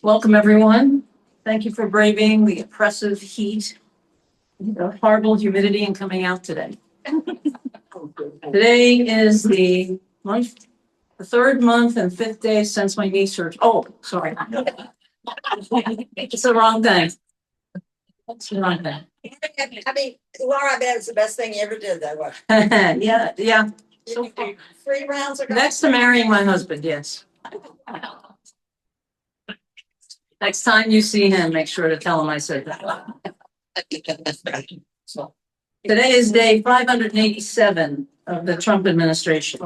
Welcome, everyone. Thank you for braving the oppressive heat, the horrible humidity, and coming out today. Today is the third month and fifth day since my knee surgery. Oh, sorry. It's the wrong thing. It's the wrong thing. I mean, Laura, I bet it's the best thing you ever did, though. Yeah. So 3 rounds ago. Next to marrying my husband, yes. Next time you see him, make sure to tell him I said that. So, today is day 587 of the Trump administration.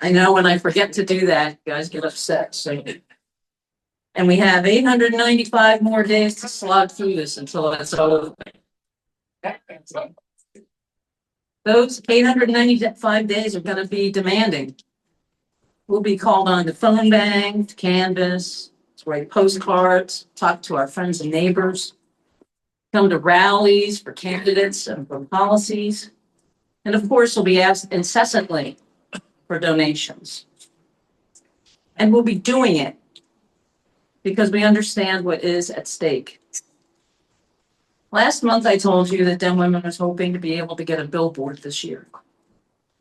I know when I forget to do that, you guys get upset. So, and we have 895 more days to slog through this until it's over. Those 895 days are going to be demanding. We'll be called on to phone bang, to canvass, to write postcards, talk to our friends and neighbors, come to rallies for candidates and for policies. And of course, we'll be asked incessantly for donations. And we'll be doing it because we understand what is at stake. Last month, I told you that Den Women was hoping to be able to get a billboard this year.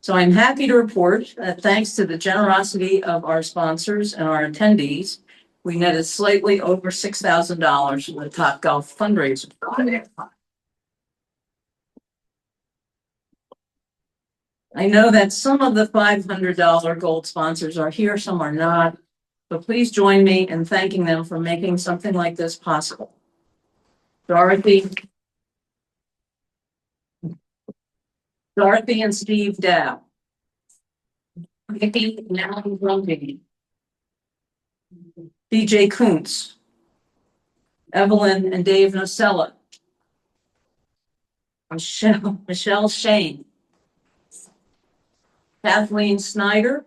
So I'm happy to report that thanks to the generosity of our sponsors and our attendees, we netted slightly over $6,000 from the Topgolf fundraiser. I know that some of the $500 gold sponsors are here, some are not, but please join me in thanking them for making something like this possible. Dorothy and Steve Dow. DJ Kuntz. Evelyn and Dave Nocella. Michelle Shane. Kathleen Snyder.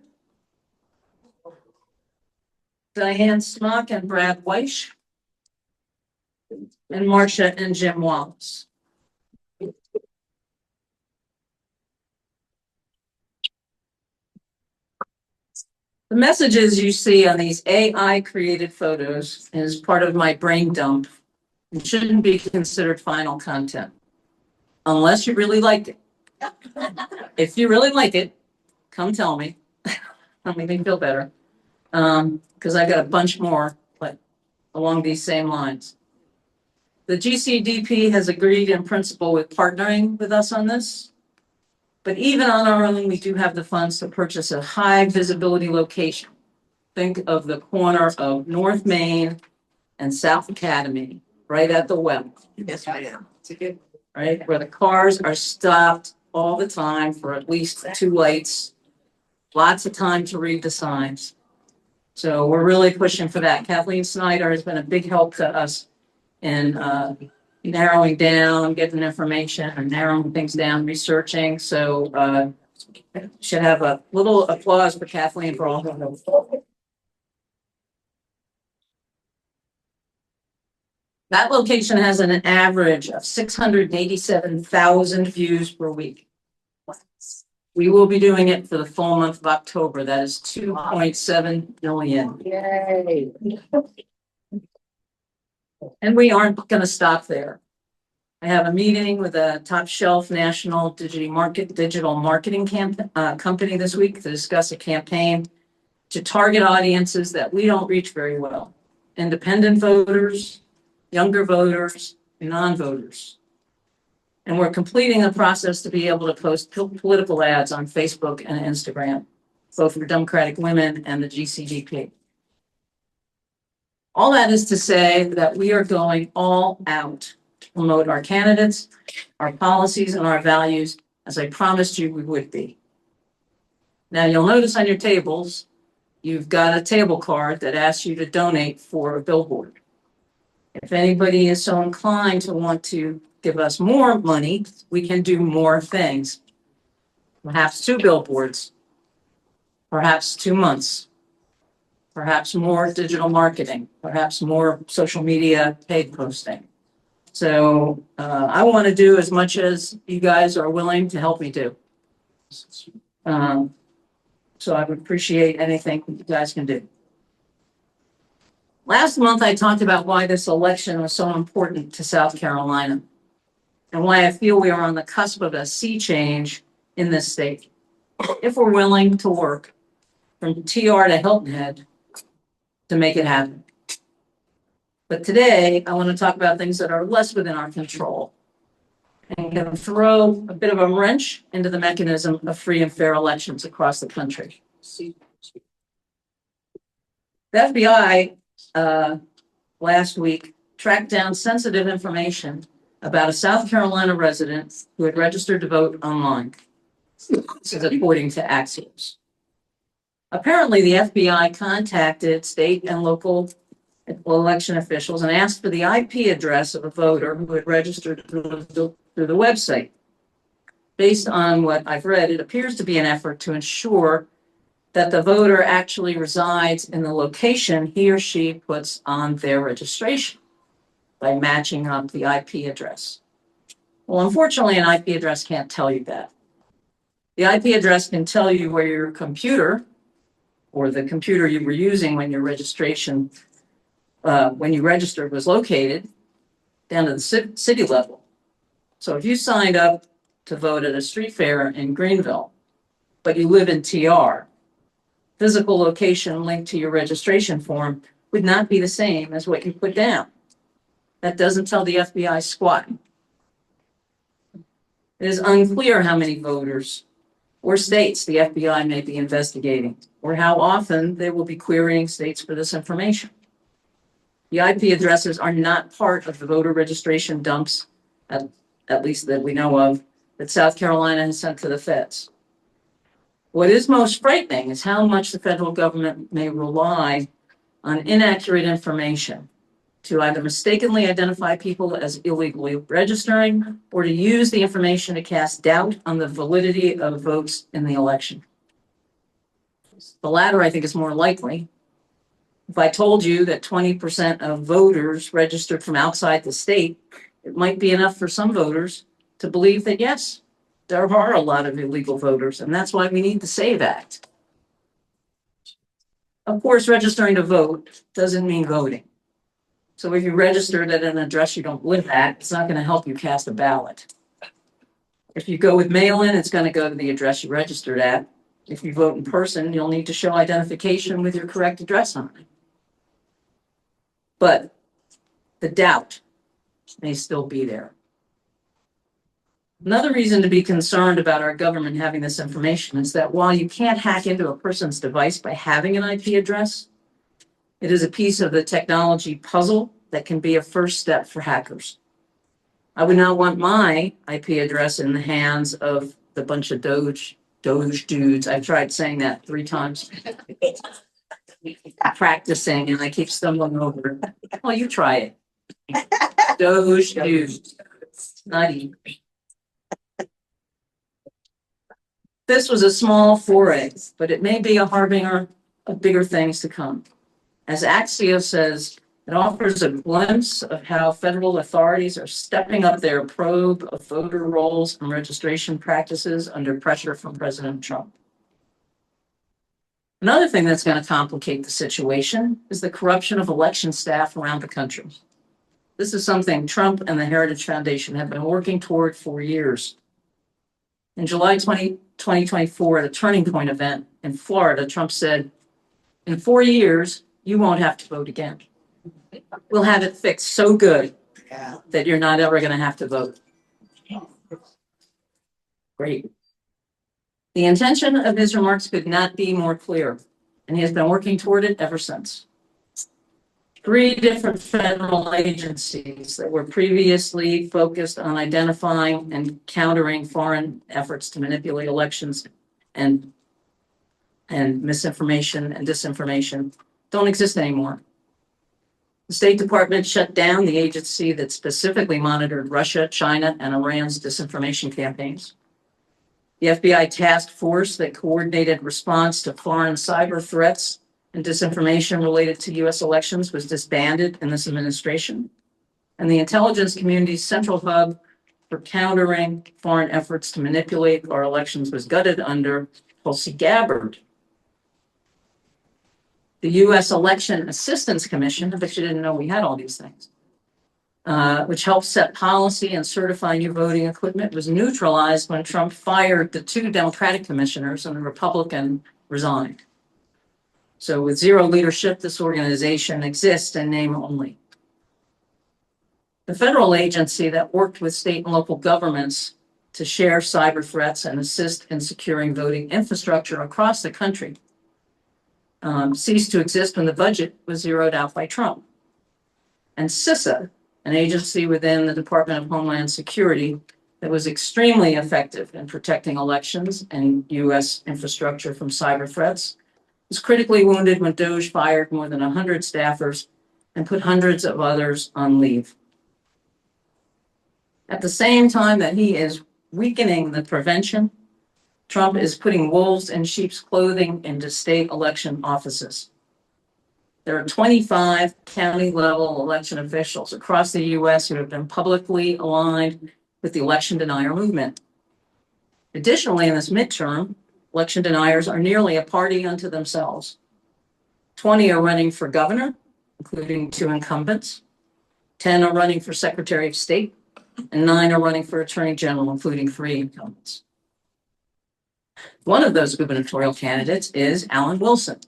Diane Smock and Brad Weish. And Marcia and Jim Wallace. The messages you see on these AI created photos is part of my brain dump. It shouldn't be considered final content unless you really liked it. If you really like it, come tell me. I'll make me feel better. Because I got a bunch more like along these same lines. The GCDP has agreed in principle with partnering with us on this. But even on our own, we do have the funds to purchase a high visibility location. Think of the corner of North Main and South Academy, right at the well. Yes, ma'am. Right, where the cars are stopped all the time for at least 2 lights. Lots of time to read the signs. So we're really pushing for that. Kathleen Snyder has been a big help to us in narrowing down, getting information and narrowing things down, researching. So should have a little applause for Kathleen for all her help. That location has an average of 687,000 views per week. We will be doing it for the full month of October. That is 2.7 million. Yay. And we aren't going to stop there. I have a meeting with a top shelf national digital marketing company this week to discuss a campaign to target audiences that we don't reach very well. Independent voters, younger voters, non-voters. And we're completing a process to be able to post political ads on Facebook and Instagram, both for Democratic Women and the GCDP. All that is to say that we are going all out to promote our candidates, our policies, and our values, as I promised you we would be. Now, you'll notice on your tables, you've got a table card that asks you to donate for a billboard. If anybody is so inclined to want to give us more money, we can do more things. Perhaps 2 billboards, perhaps 2 months, perhaps more digital marketing, perhaps more social media paid posting. So I want to do as much as you guys are willing to help me do. So I would appreciate anything you guys can do. Last month, I talked about why this election was so important to South Carolina and why I feel we are on the cusp of a sea change in this state. If we're willing to work from TR to Hilton Head to make it happen. But today, I want to talk about things that are less within our control and can throw a bit of a wrench into the mechanism of free and fair elections across the country. The FBI last week tracked down sensitive information about a South Carolina resident who had registered to vote online. This is according to Axios. Apparently, the FBI contacted state and local election officials and asked for the IP address of a voter who had registered through the website. Based on what I've read, it appears to be an effort to ensure that the voter actually resides in the location he or she puts on their registration by matching up the IP address. Well, unfortunately, an IP address can't tell you that. The IP address can tell you where your computer or the computer you were using when your registration when you registered was located down to the city level. So if you signed up to vote at a street fair in Greenville, but you live in TR, physical location linked to your registration form would not be the same as what you put down. That doesn't tell the FBI squat. It is unclear how many voters or states the FBI may be investigating, or how often they will be querying states for this information. The IP addresses are not part of the voter registration dumps, at least that we know of, that South Carolina has sent to the feds. What is most frightening is how much the federal government may rely on inaccurate information to either mistakenly identify people as illegally registering or to use the information to cast doubt on the validity of votes in the election. The latter, I think, is more likely. If I told you that 20% of voters registered from outside the state, it might be enough for some voters to believe that, yes, there are a lot of illegal voters, and that's why we need the SAVE Act. Of course, registering to vote doesn't mean voting. So if you registered at an address you don't live at, it's not going to help you cast a ballot. If you go with mail-in, it's going to go to the address you registered at. If you vote in person, you'll need to show identification with your correct address on it. But the doubt may still be there. Another reason to be concerned about our government having this information is that while you can't hack into a person's device by having an IP address, it is a piece of the technology puzzle that can be a first step for hackers. I would not want my IP address in the hands of the bunch of Doge dudes. I've tried saying that 3 times. Practicing, and I keep stumbling over it. Well, you try it. Doge dudes. Not easy. This was a small foray, but it may be a harbinger of bigger things to come. As Axios says, it offers a glimpse of how federal authorities are stepping up their probe of voter rolls and registration practices under pressure from President Trump. Another thing that's going to complicate the situation is the corruption of election staff around the country. This is something Trump and the Heritage Foundation have been working toward for years. In July 2024, at a Turning Point event in Florida, Trump said, "In 4 years, you won't have to vote again. We'll have it fixed so good that you're not ever going to have to vote." Great. The intention of his remarks could not be more clear, and he has been working toward it ever since. 3 different federal agencies that were previously focused on identifying and countering foreign efforts to manipulate elections and misinformation and disinformation don't exist anymore. The State Department shut down the agency that specifically monitored Russia, China, and Iran's disinformation campaigns. The FBI task force that coordinated response to foreign cyber threats and disinformation related to U.S. elections was disbanded in this administration. And the intelligence community's central hub for countering foreign efforts to manipulate our elections was gutted under Tulsi Gabbard. The U.S. Election Assistance Commission, I bet you didn't know we had all these things, which helps set policy and certify new voting equipment, was neutralized when Trump fired the 2 Democratic commissioners and the Republican resigned. So with zero leadership, this organization exists in name only. The federal agency that worked with state and local governments to share cyber threats and assist in securing voting infrastructure across the country ceased to exist when the budget was zeroed out by Trump. And CISA, an agency within the Department of Homeland Security that was extremely effective in protecting elections and U.S. infrastructure from cyber threats, was critically wounded when DOJ fired more than 100 staffers and put hundreds of others on leave. At the same time that he is weakening the prevention, Trump is putting wolves in sheep's clothing into state election offices. There are 25 county-level election officials across the U.S. who have been publicly aligned with the election denier movement. Additionally, in this midterm, election deniers are nearly a party unto themselves. 20 are running for governor, including 2 incumbents. 10 are running for Secretary of State, and 9 are running for Attorney General, including 3 incumbents. One of those gubernatorial candidates is Alan Wilson.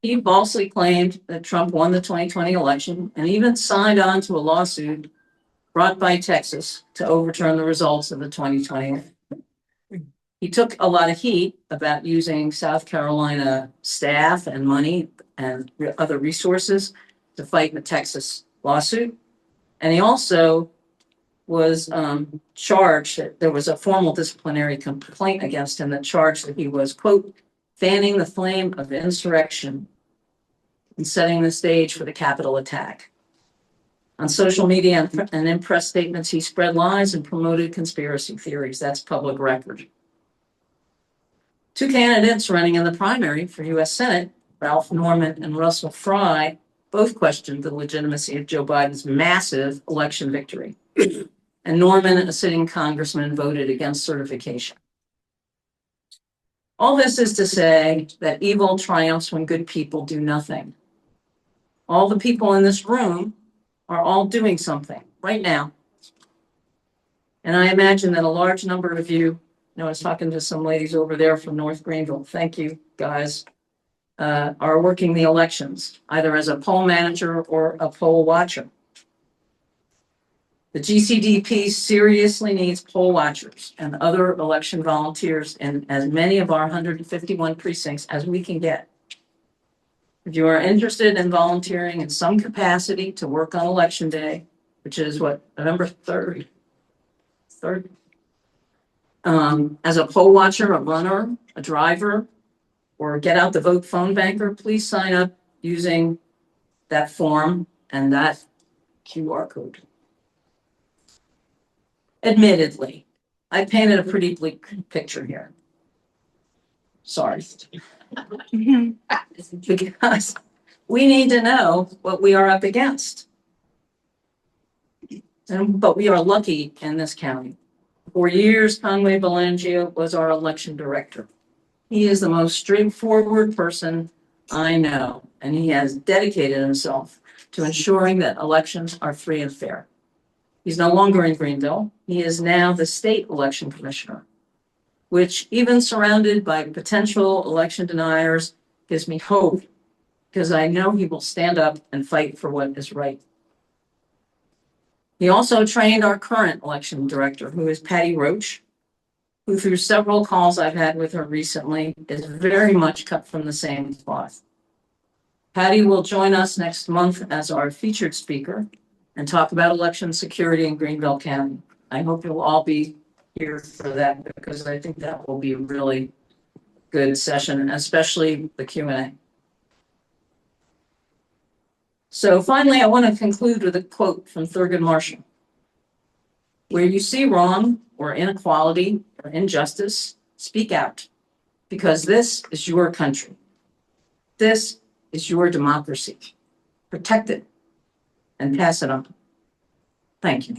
He falsely claimed that Trump won the 2020 election and even signed on to a lawsuit brought by Texas to overturn the results of the 2020. He took a lot of heat about using South Carolina staff and money and other resources to fight the Texas lawsuit. And he also was charged that there was a formal disciplinary complaint against him that charged that he was, quote, fanning the flame of insurrection and setting the stage for the Capitol attack. On social media and in press statements, he spread lies and promoted conspiracy theories. That's public record. 2 candidates running in the primary for U.S. Senate, Ralph Norman and Russell Fry, both questioned the legitimacy of Joe Biden's massive election victory. And Norman, a sitting congressman, voted against certification. All this is to say that evil triumphs when good people do nothing. All the people in this room are all doing something right now. And I imagine that a large number of you, I was talking to some ladies over there from North Greenville, thank you guys, are working the elections, either as a poll manager or a poll watcher. The GCDP seriously needs poll watchers and other election volunteers in as many of our 151 precincts as we can get. If you are interested in volunteering in some capacity to work on election day, which is what, November 3rd, as a poll watcher, a runner, a driver, or get out the vote phone banker, please sign up using that form and that QR code. Admittedly, I painted a pretty bleak picture here. Sorry. Because we need to know what we are up against. But we are lucky in this county. For years, Conway Belangio was our election director. He is the most straightforward person I know, and he has dedicated himself to ensuring that elections are free and fair. He's no longer in Greenville. He is now the state election commissioner, which, even surrounded by potential election deniers, gives me hope because I know he will stand up and fight for what is right. He also trained our current election director, who is Patty Roach, who, through several calls I've had with her recently, is very much cut from the same cloth. Patty will join us next month as our featured speaker and talk about election security in Greenville County. I hope you'll all be here for that because I think that will be a really good session, especially the Q&A. So finally, I want to conclude with a quote from Thurgood Marshall. Where you see wrong or inequality or injustice, speak out, because this is your country. This is your democracy. Protect it and pass it on. Thank you.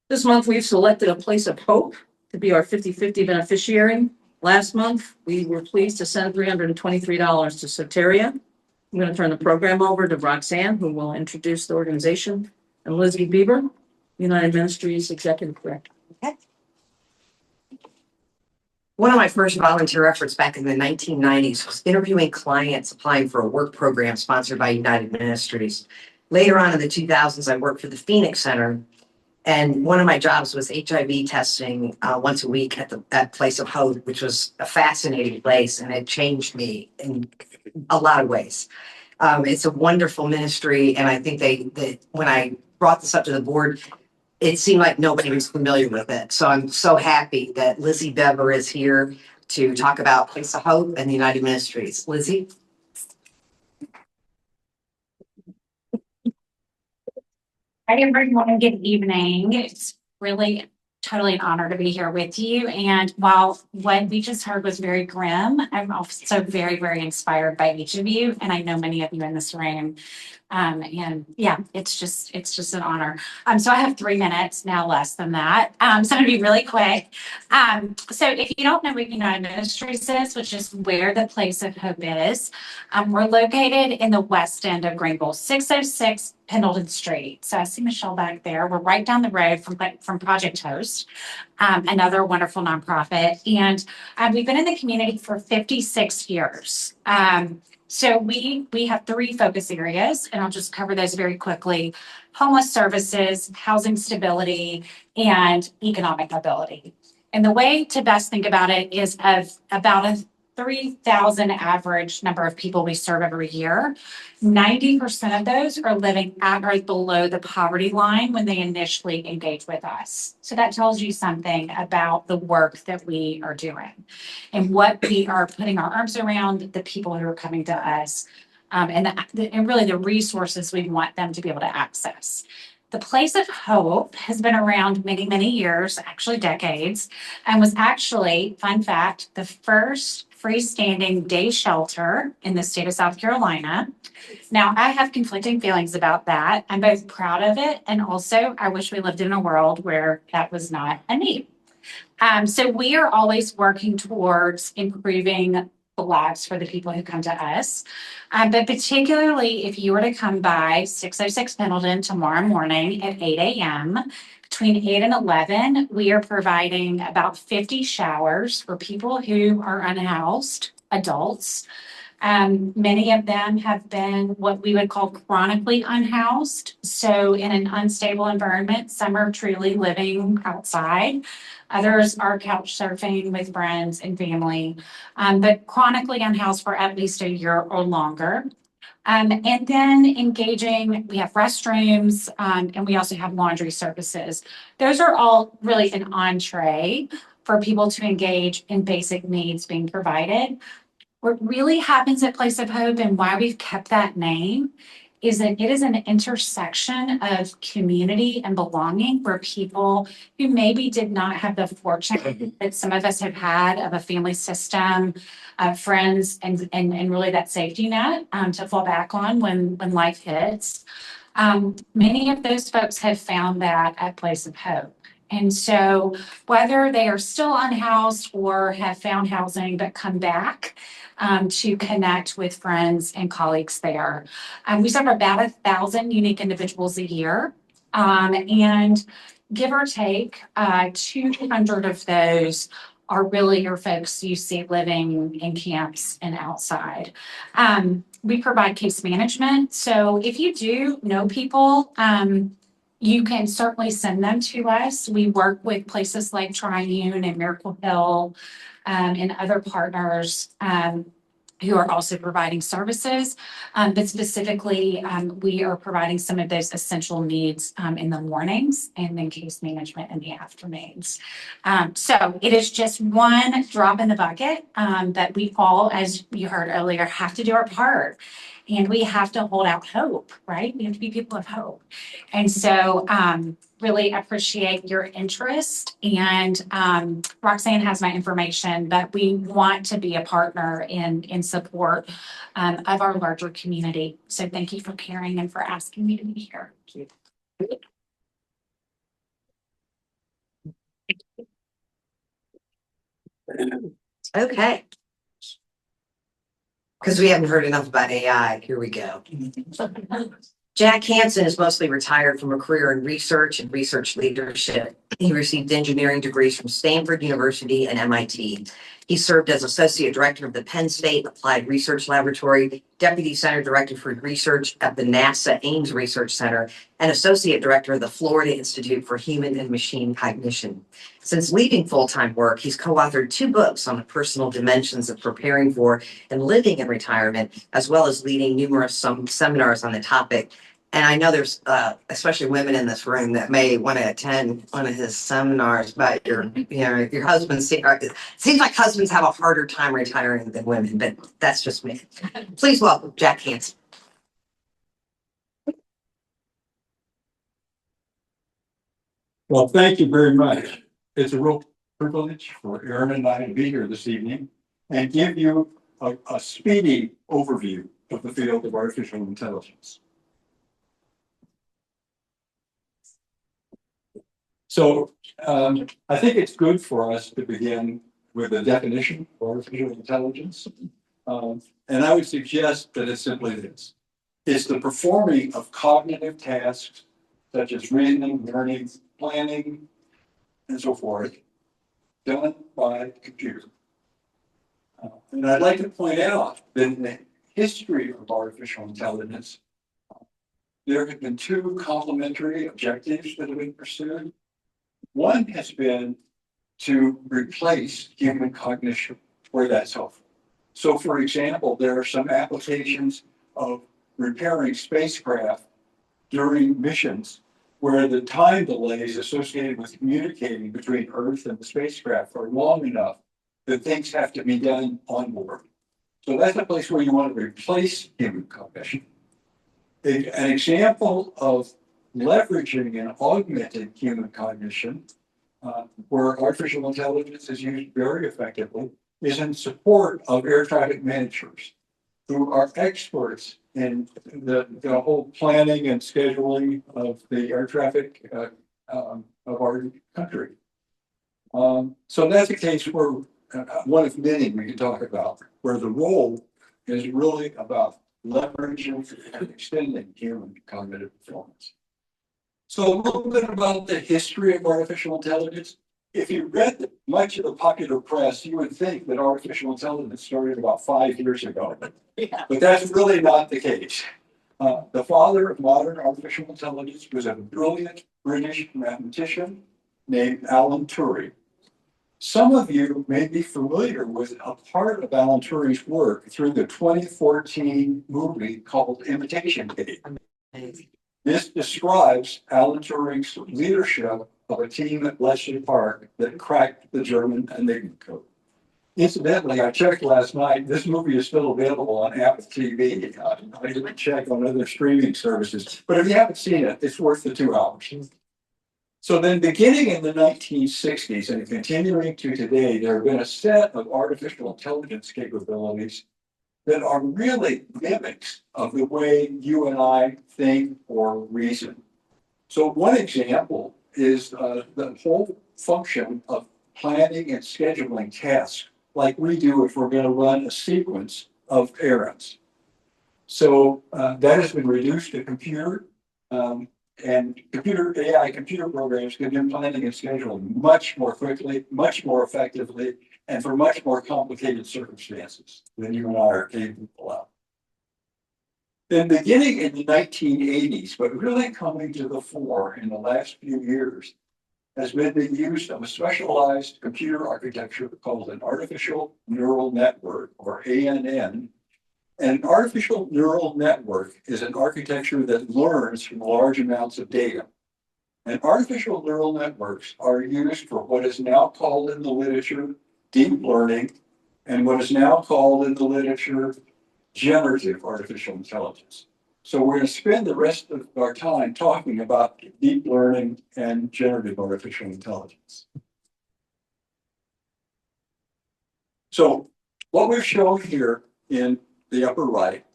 This month, we've selected a place of hope to be our 50-50 beneficiary. Last month, we were pleased to send $323 to Soteria. I'm going to turn the program over to Roxanne, who will introduce the organization, and Lizzie Bieber, United Ministries Executive Director. One of my first volunteer efforts back in the 1990s was interviewing clients applying for a work program sponsored by United Ministries. Later on in the 2000s, I worked for the Phoenix Center, and one of my jobs was HIV testing once a week at Place of Hope, which was a fascinating place, and it changed me in a lot of ways. It's a wonderful ministry, and I think when I brought this up to the board, it seemed like nobody was familiar with it. So I'm so happy that Lizzie Bever is here to talk about Place of Hope and the United Ministries. Lizzie? Hi, everyone. Good evening. It's really totally an honor to be here with you. And while what we just heard was very grim, I'm also very, very inspired by each of you. And I know many of you in this room. And yeah, it's just an honor. So I have 3 minutes, now less than that. So I'm gonna be really quick. So if you don't know what United Ministries is, which is where the Place of Hope is, we're located in the west end of Greenville, 606 Pendleton Street. So I see Michelle back there. We're right down the road from Project Host, another wonderful nonprofit. And we've been in the community for 56 years. So we have 3 focus areas, and I'll just cover those very quickly: homeless services, housing stability, and economic mobility. And the way to best think about it is of about a 3,000 average number of people we serve every year. 90% of those are living at or below the poverty line when they initially engage with us. So that tells you something about the work that we are doing and what we are putting our arms around, the people who are coming to us, and really the resources we want them to be able to access. The Place of Hope has been around many, many years, actually decades, and was actually, fun fact, the first freestanding day shelter in the state of South Carolina. Now, I have conflicting feelings about that. I'm both proud of it, and also I wish we lived in a world where that was not a need. So we are always working towards improving the lives for the people who come to us. But particularly if you were to come by 606 Pendleton tomorrow morning at 8 a.m., between 8 and 11, we are providing about 50 showers for people who are unhoused, adults. Many of them have been what we would call chronically unhoused. So in an unstable environment, some are truly living outside. Others are couch surfing with friends and family, but chronically unhoused for at least a year or longer. And then engaging, we have restrooms, and we also have laundry services. Those are all really an entree for people to engage in basic needs being provided. What really happens at Place of Hope and why we've kept that name is that it is an intersection of community and belonging where people who maybe did not have the fortune that some of us have had of a family system, friends, and really that safety net to fall back on when life hits. Many of those folks have found that at Place of Hope. And so whether they are still unhoused or have found housing but come back to connect with friends and colleagues there. We serve about 1,000 unique individuals a year. And give or take, 200 of those are really your folks you see living in camps and outside. We provide case management. So if you do know people, you can certainly send them to us. We work with places like Triune and Miracle Hill and other partners who are also providing services. But specifically, we are providing some of those essential needs in the mornings and then case management in the afternoons. So it is just one drop in the bucket that we all, as you heard earlier, have to do our part. And we have to hold out hope, right? We have to be people of hope. And so really appreciate your interest. And Roxanne has my information, but we want to be a partner in support of our larger community. So thank you for caring and for asking me to be here. Okay. Because we haven't heard enough about AI, here we go. Jack Hansen is mostly retired from a career in research and research leadership. He received engineering degrees from Stanford University and MIT. He served as Associate Director of the Penn State Applied Research Laboratory, Deputy Center Director for Research at the NASA Ames Research Center, and Associate Director of the Florida Institute for Human and Machine Cognition. Since leaving full-time work, he's co-authored 2 books on the personal dimensions of preparing for and living in retirement, as well as leading numerous seminars on the topic. And I know there's especially women in this room that may want to attend one of his seminars, but your husband seems like husbands have a harder time retiring than women, but that's just me. Please welcome Jack Hansen. Well, thank you very much. It's a real privilege for Aaron and I to be here this evening and give you a speedy overview of the field of artificial intelligence. So I think it's good for us to begin with a definition of artificial intelligence. And I would suggest that it's simply this. It's the performing of cognitive tasks such as reasoning, learning, planning, and so forth, done by a computer. And I'd like to point out that in the history of artificial intelligence, there have been 2 complementary objectives that have been pursued. One has been to replace human cognition where that's helpful. So, for example, there are some applications of repairing spacecraft during missions where the time delays associated with communicating between Earth and the spacecraft are long enough that things have to be done on board. So that's a place where you want to replace human cognition. An example of leveraging and augmenting human cognition, where artificial intelligence is used very effectively, is in support of air traffic managers who are experts in the whole planning and scheduling of the air traffic of our country. So that's a case where one of many we can talk about, where the role is really about leveraging and extending human cognitive performance. So a little bit about the history of artificial intelligence. If you read much of the popular press, you would think that artificial intelligence started about 5 years ago, but that's really not the case. The father of modern artificial intelligence was a brilliant British mathematician named Alan Turing. Some of you may be familiar with a part of Alan Turing's work through the 2014 movie called Imitation Game. This describes Alan Turing's leadership of a team at Bletchley Park that cracked the German Enigma code. Incidentally, I checked last night, this movie is still available on Apple TV. I didn't check on other streaming services, but if you haven't seen it, it's worth the 2 hours. So then beginning in the 1960s and continuing to today, there have been a set of artificial intelligence capabilities that are really mimics of the way you and I think or reason. So one example is the whole function of planning and scheduling tasks like we do if we're going to run a sequence of errands. So that has been reduced to computer and AI computer programs can do planning and scheduling much more quickly, much more effectively, and for much more complicated circumstances than you and I are capable of. Then beginning in the 1980s, but really coming to the fore in the last few years, has been the use of a specialized computer architecture called an artificial neural network, or ANN. An artificial neural network is an architecture that learns from large amounts of data. And artificial neural networks are used for what is now called in the literature deep learning, and what is now called in the literature generative artificial intelligence. So we're going to spend the rest of our time talking about deep learning and generative artificial intelligence. So what we've shown here in the upper right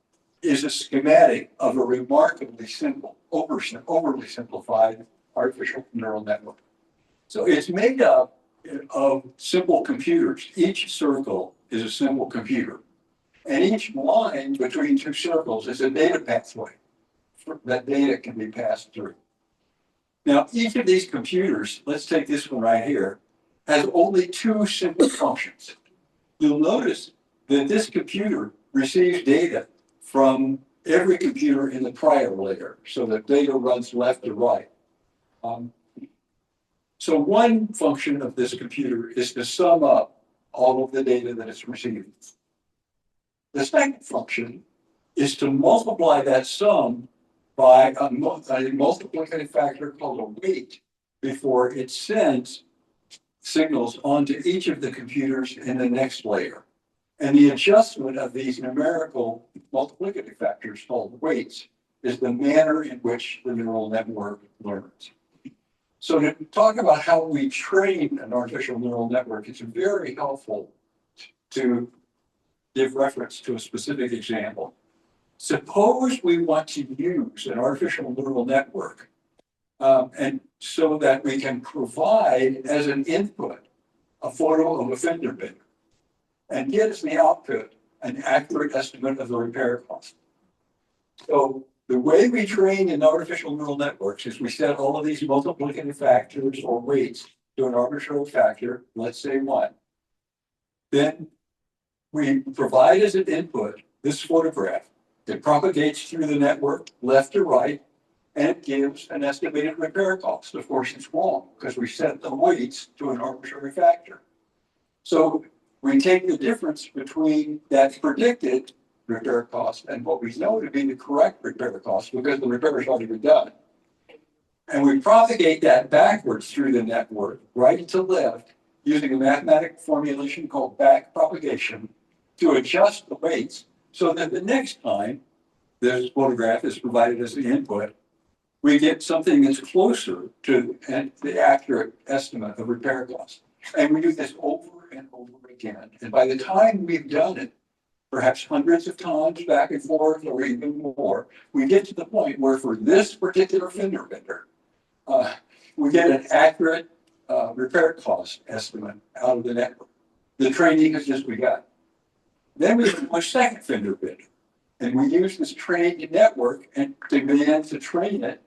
is a schematic of a remarkably simple, overly simplified artificial neural network. So it's made up of simple computers. Each circle is a simple computer. And each line between two circles is a data pathway that data can be passed through. Now, each of these computers, let's take this one right here, has only two simple functions. You'll notice that this computer receives data from every computer in the prior layer, so that data runs left to right. So one function of this computer is to sum up all of the data that it's receiving. The second function is to multiply that sum by a multiplicative factor called a weight before it sends signals onto each of the computers in the next layer. And the adjustment of these numerical multiplicative factors called weights is the manner in which the neural network learns. So to talk about how we train an artificial neural network, it's very helpful to give reference to a specific example. Suppose we want to use an artificial neural network, and so that we can provide as an input a photo of a fender bender and get as the output an accurate estimate of the repair cost. So the way we train in artificial neural networks is we set all of these multiplicative factors or weights to an arbitrary factor, let's say 1. Then we provide as an input this photograph. It propagates through the network left to right, and it gives an estimated repair cost. Of course, it's wrong because we set the weights to an arbitrary factor. So we take the difference between that predicted repair cost and what we know to be the correct repair cost because the repair has already been done. And we propagate that backwards through the network, right to left, using a mathematical formulation called back propagation to adjust the weights so that the next time this photograph is provided as the input, we get something that's closer to the accurate estimate of repair cost. And we do this over and over again. And by the time we've done it, perhaps hundreds of times back and forth or even more, we get to the point where for this particular fender bender, we get an accurate repair cost estimate out of the network. The training has just begun. Then we do a second fender bender, and we use this trained network and demand to train it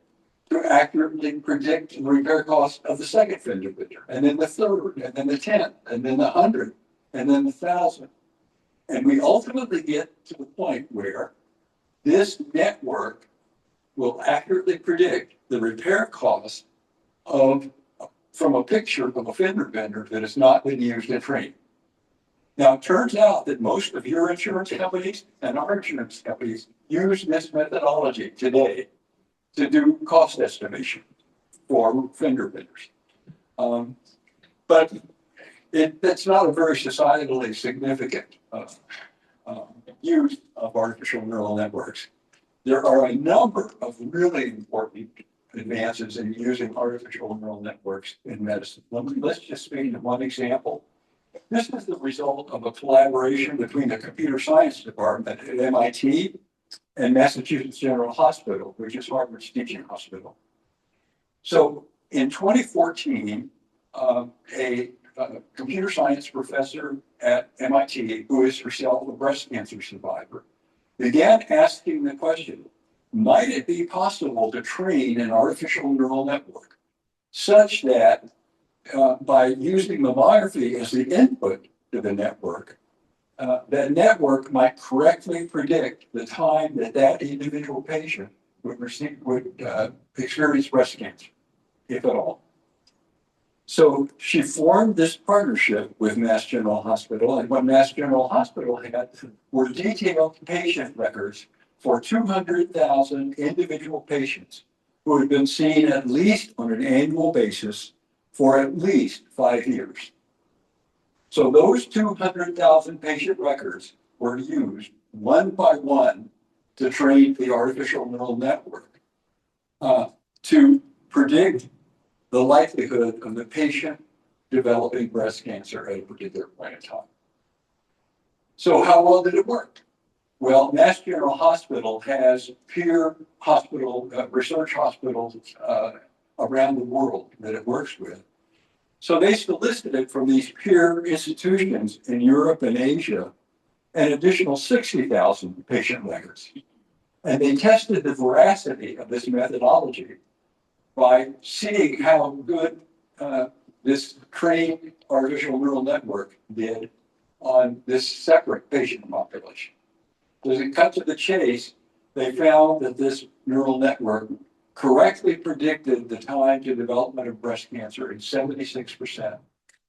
to accurately predict the repair cost of the second fender bender, and then the third, and then the 10th, and then the 100th, and then the 1,000th. And we ultimately get to the point where this network will accurately predict the repair cost from a picture of a fender bender that has not been used in training. Now, it turns out that most of your insurance companies and our insurance companies use this methodology today to do cost estimation for fender benders. But it's not a very societally significant use of artificial neural networks. There are a number of really important advances in using artificial neural networks in medicine. Let's just speak to one example. This is the result of a collaboration between the computer science department at MIT and Massachusetts General Hospital, which is Harvard's teaching hospital. So in 2014, a computer science professor at MIT, who is herself a breast cancer survivor, began asking the question, might it be possible to train an artificial neural network such that by using mammography as the input to the network, that network might correctly predict the time that that individual patient would experience breast cancer, if at all. So she formed this partnership with Mass General Hospital, and what Mass General Hospital had were detailed patient records for 200,000 individual patients who had been seen at least on an annual basis for at least 5 years. So those 200,000 patient records were used one by one to train the artificial neural network to predict the likelihood of the patient developing breast cancer at a particular point in time. So how well did it work? Well, Mass General Hospital has peer hospital, research hospitals around the world that it works with. So they solicited from these peer institutions in Europe and Asia an additional 60,000 patient records. And they tested the veracity of this methodology by seeing how good this trained artificial neural network did on this separate patient population. As it cut to the chase, they found that this neural network correctly predicted the time to development of breast cancer in 76%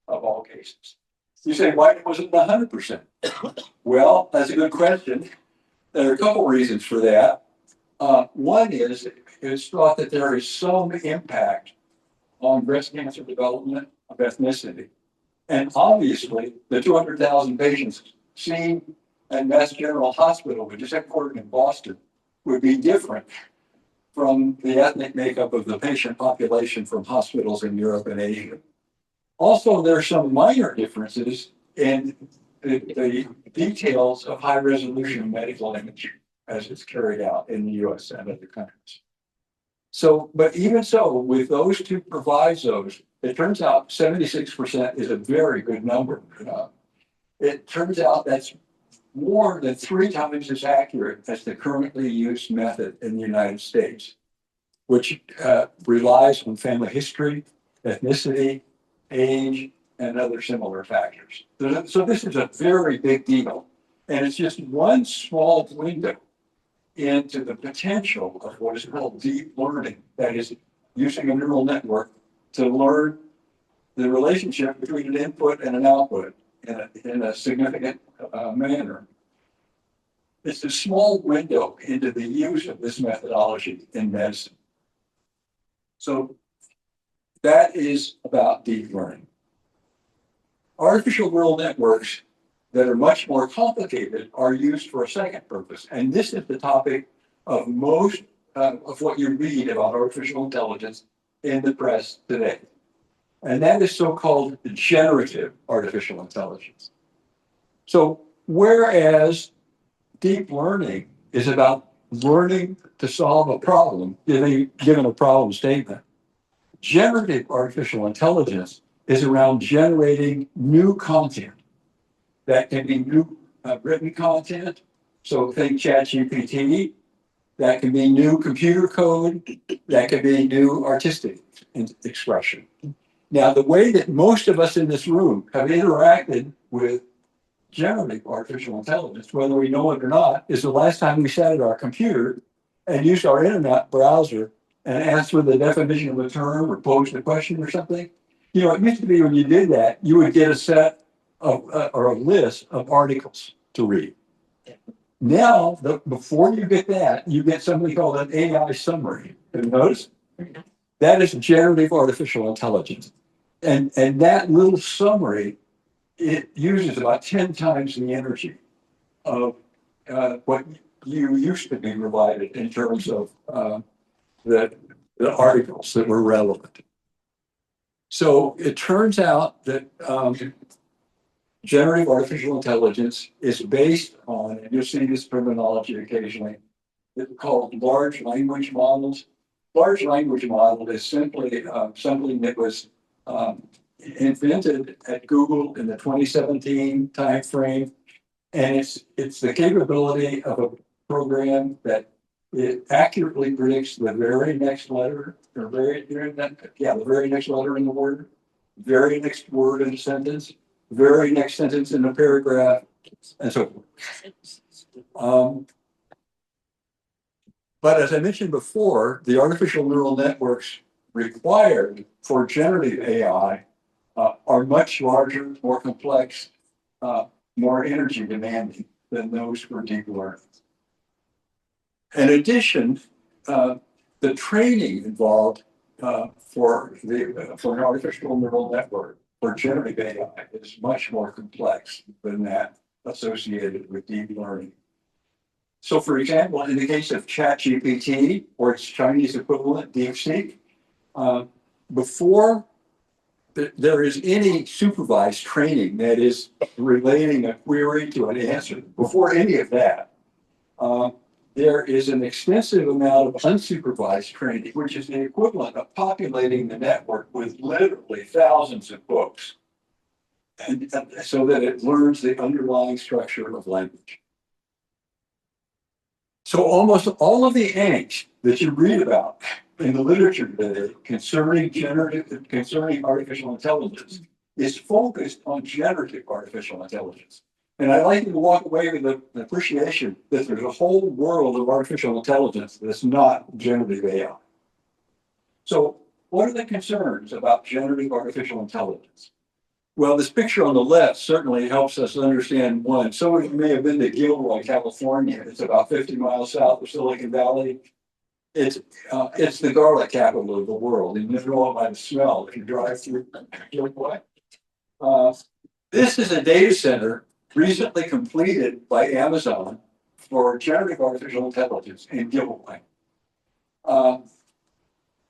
of all cases. You say, why wasn't it 100%? Well, that's a good question. There are a couple reasons for that. One is it's thought that there is some impact on breast cancer development of ethnicity. And obviously, the 200,000 patients seen at Mass General Hospital, which is headquartered in Boston, would be different from the ethnic makeup of the patient population from hospitals in Europe and Asia. Also, there are some minor differences in the details of high resolution medical imaging as it's carried out in the US and other countries. So, but even so, with those two provisos, it turns out 76% is a very good number. It turns out that's more than 3 times as accurate as the currently used method in the United States, which relies on family history, ethnicity, age, and other similar factors. So this is a very big deal. And it's just one small window into the potential of what is called deep learning, that is using a neural network to learn the relationship between an input and an output in a significant manner. It's a small window into the use of this methodology in medicine. So that is about deep learning. Artificial neural networks that are much more complicated are used for a second purpose. And this is the topic of most of what you read about artificial intelligence in the press today. And that is so-called generative artificial intelligence. So whereas deep learning is about learning to solve a problem, given a problem statement, generative artificial intelligence is around generating new content. That can be new written content. So think ChatGPT. That can be new computer code. That can be new artistic expression. Now, the way that most of us in this room have interacted with generative artificial intelligence, whether we know it or not, is the last time we sat at our computer and used our internet browser and asked for the definition of a term or posed a question or something. You know, it used to be when you did that, you would get a set of, or a list of articles to read. Now, before you get that, you get something called an AI summary. Have you noticed? That is generative artificial intelligence. And that little summary, it uses about 10 times the energy of what you used to be provided in terms of the articles that were relevant. So it turns out that generative artificial intelligence is based on, and you'll see this terminology occasionally, it's called large language models. Large language model is simply something that was invented at Google in the 2017 timeframe. And it's the capability of a program that it accurately predicts the very next letter, or the very next letter in the word, very next word in a sentence, very next sentence in a paragraph, and so forth. But as I mentioned before, the artificial neural networks required for generative AI are much larger, more complex, more energy demanding than those for deep learning. In addition, the training involved for an artificial neural network for generative AI is much more complex than that associated with deep learning. So for example, in the case of ChatGPT or its Chinese equivalent, DeepSeek, before there is any supervised training that is relating a query to an answer, before any of that, there is an extensive amount of unsupervised training, which is the equivalent of populating the network with literally thousands of books. And so that it learns the underlying structure of language. So almost all of the angst that you read about in the literature today concerning artificial intelligence is focused on generative artificial intelligence. And I'd like you to walk away with an appreciation that there's a whole world of artificial intelligence that's not generative AI. So what are the concerns about generative artificial intelligence? Well, this picture on the left certainly helps us understand one. Some of you may have been to Gilroy, California. It's about 50 miles south of Silicon Valley. It's the garlic capital of the world. You know it by the smell if you drive through Gilroy. This is a data center recently completed by Amazon for generative artificial intelligence in Gilroy.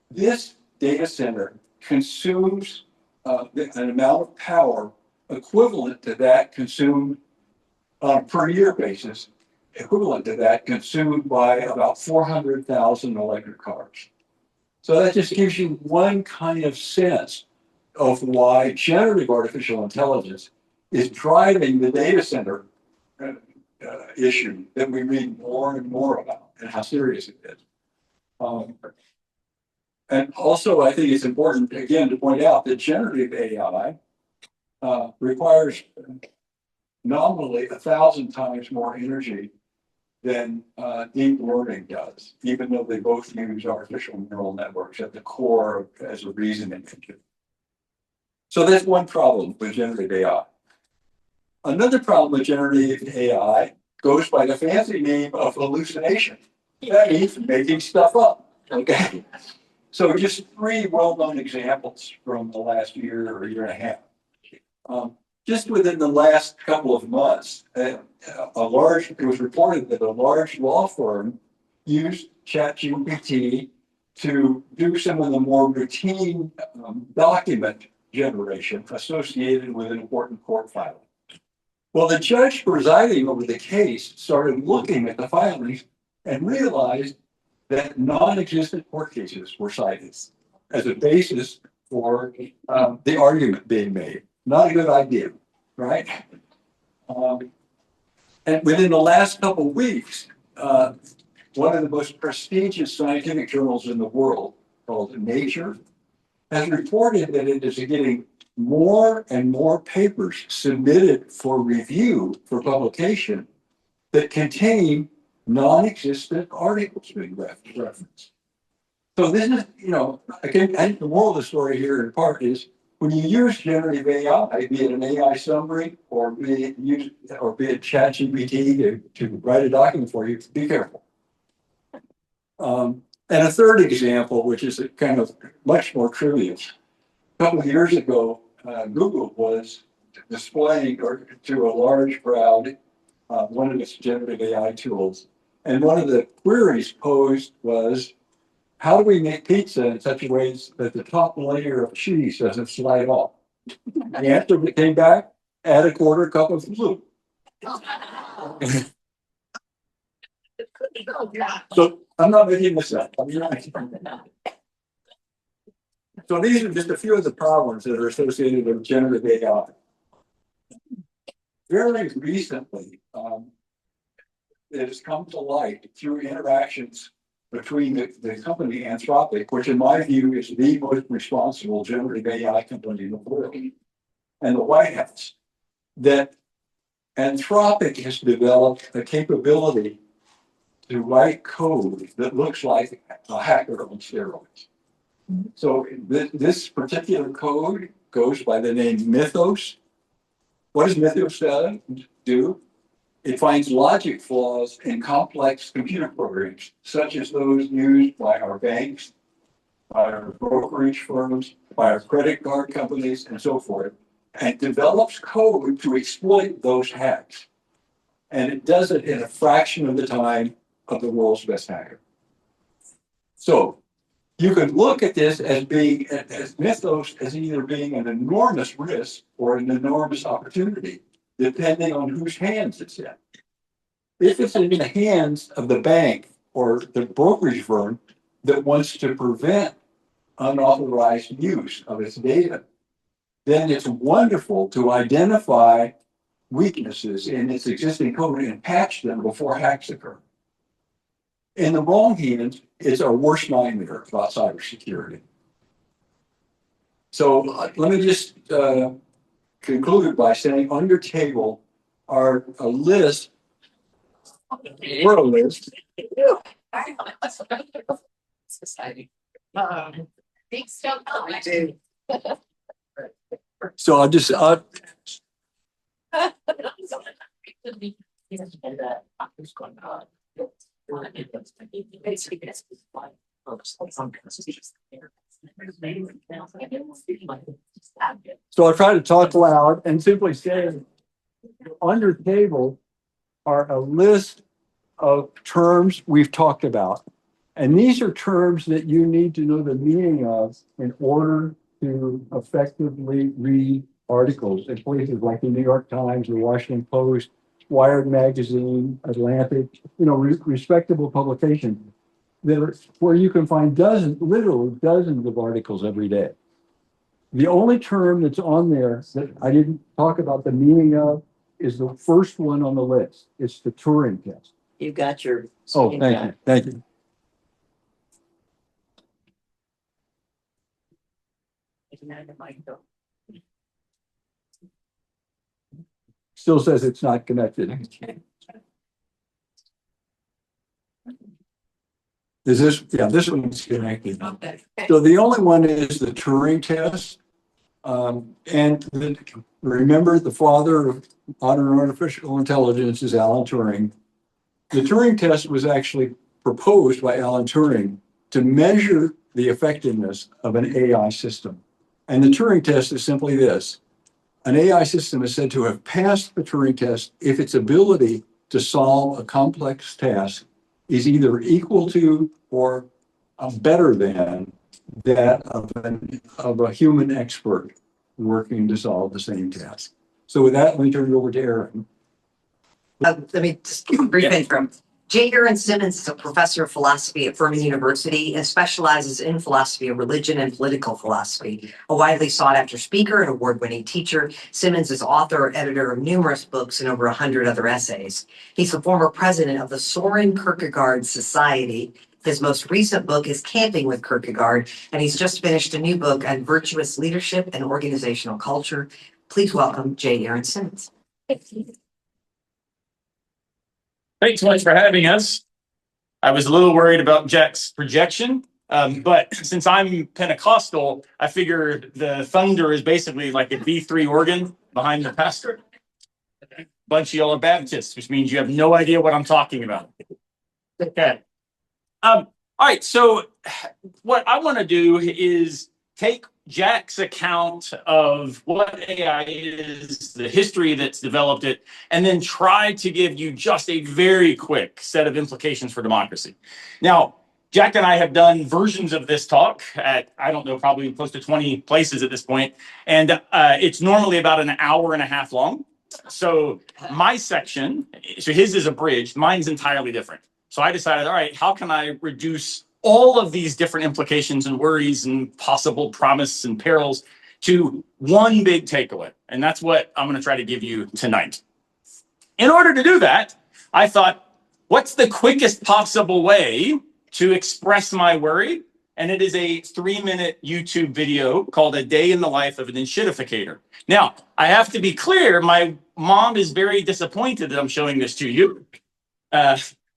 This data center consumes an amount of power equivalent to that consumed on a per year basis, equivalent to that consumed by about 400,000 electric cars. So that just gives you one kind of sense of why generative artificial intelligence is driving the data center issue that we read more and more about and how serious it is. And also, I think it's important, again, to point out that generative AI requires nominally 1,000 times more energy than deep learning does, even though they both use artificial neural networks at the core as a reasoning engine. So that's one problem with generative AI. Another problem with generative AI goes by the fancy name of hallucination. That means making stuff up, okay? So just three well-known examples from the last year or year and a half. Just within the last couple of months, it was reported that a large law firm used ChatGPT to do some of the more routine document generation associated with an important court filing. Well, the judge presiding over the case started looking at the filings and realized that non-existent court cases were cited as a basis for the argument being made. Not a good idea, right? And within the last couple of weeks, one of the most prestigious scientific journals in the world, called Nature, has reported that it is getting more and more papers submitted for review for publication that contain non-existent articles being referenced. So this is, again, I think the moral of the story here in part is when you use generative AI, be it an AI summary or be it ChatGPT to write a document for you, be careful. And a third example, which is kind of much more trivial. A couple of years ago, Google was displaying to a large crowd one of its generative AI tools. And one of the queries posed was, how do we make pizza in such a way that the top layer of cheese doesn't slide off? The answer that came back, add a quarter cup of fluid. So I'm not making this up. So these are just a few of the problems that are associated with generative AI. Very recently, it has come to light through interactions between the company Anthropic, which in my view is the most responsible generative AI company in the world, and the White House, that Anthropic has developed a capability to write code that looks like a hacker on steroids. So this particular code goes by the name Mythos. What does Mythos do? It finds logic flaws in complex computer programs, such as those used by our banks, by our brokerage firms, by our credit card companies, and so forth, and develops code to exploit those hacks. And it does it in a fraction of the time of the world's best hacker. So you could look at this as Mythos as either being an enormous risk or an enormous opportunity, depending on whose hands it's in. if it's in the hands of the bank or the brokerage firm that wants to prevent unauthorized use of its data, then it's wonderful to identify weaknesses in its existing code and patch them before hacks occur. In the wrong hands, it's our worst nightmare about cybersecurity. So let me just conclude by saying on your table are a list. We're a list. Society. Big stuff. So I'll just, so I'll try to talk loud and simply say, on your table are a list of terms we've talked about. And these are terms that you need to know the meaning of in order to effectively read articles in places like the New York Times, the Washington Post, Wired Magazine, Atlantic, respectable publications that are where you can find literally dozens of articles every day. The only term that's on there that I didn't talk about the meaning of is the first one on the list. It's the Turing test. You got your. Oh, thank you. Thank you. Still says it's not connected. Is this, yeah, this one's connected. Okay. So the only one is the Turing test. Remember, the father of modern artificial intelligence is Alan Turing. The Turing test was actually proposed by Alan Turing to measure the effectiveness of an AI system. And the Turing test is simply this. An AI system is said to have passed the Turing test if its ability to solve a complex task is either equal to or better than that of a human expert working to solve the same task. So with that, let me turn it over to Aaron. Let me just give a brief intro. J. Aaron Simmons is a professor of philosophy at Furman University and specializes in philosophy of religion and political philosophy. A widely sought after speaker and award-winning teacher, Simmons is author and editor of numerous books and over 100 other essays. He's the former president of the Soren Kierkegaard Society. His most recent book is Camping with Kierkegaard, and he's just finished a new book on virtuous leadership and organizational culture. Please welcome J. Aaron Simmons. Thanks so much for having us. I was a little worried about Jack's projection, but since I'm Pentecostal, I figured the thunder is basically like a B3 organ behind the pastor. Bunch of y'all are Baptists, which means you have no idea what I'm talking about. Okay. All right. So what I want to do is take Jack's account of what AI is, the history that's developed it, and then try to give you just a very quick set of implications for democracy. Now, Jack and I have done versions of this talk at, I don't know, probably close to 20 places at this point, and it's normally about an hour and a half long. So my section, so his is abridged, mine's entirely different. So I decided, all right, how can I reduce all of these different implications and worries and possible promise and perils to one big takeaway? And that's what I'm going to try to give you tonight. In order to do that, I thought, what's the quickest possible way to express my worry? And it is a 3-minute YouTube video called A Day in the Life of an Enshittificator. Now, I have to be clear, my mom is very disappointed that I'm showing this to you.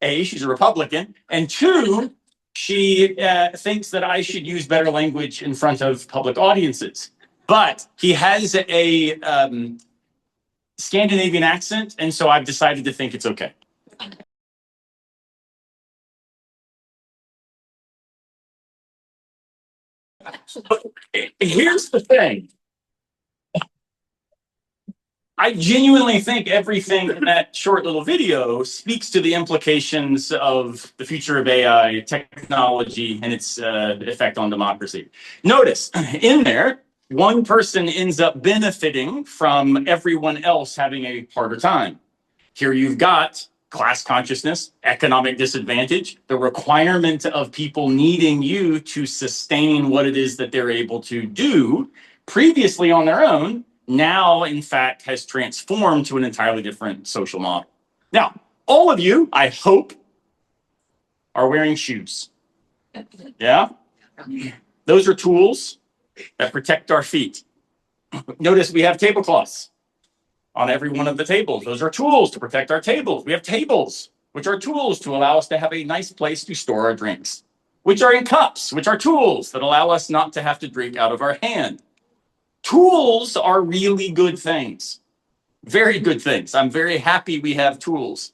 A, she's a Republican, and two, she thinks that I should use better language in front of public audiences. But he has a Scandinavian accent, and so I've decided to think it's okay. Here's the thing. I genuinely think everything in that short little video speaks to the implications of the future of AI technology and its effect on democracy. Notice, in there, one person ends up benefiting from everyone else having a harder time. Here you've got class consciousness, economic disadvantage, the requirement of people needing you to sustain what it is that they're able to do previously on their own, now in fact has transformed to an entirely different social model. Now, all of you, I hope, are wearing shoes. Yeah? Those are tools that protect our feet. Notice we have tablecloths on every one of the tables. Those are tools to protect our tables. We have tables, which are tools to allow us to have a nice place to store our drinks, which are in cups, which are tools that allow us not to have to drink out of our hand. Tools are really good things, very good things. I'm very happy we have tools.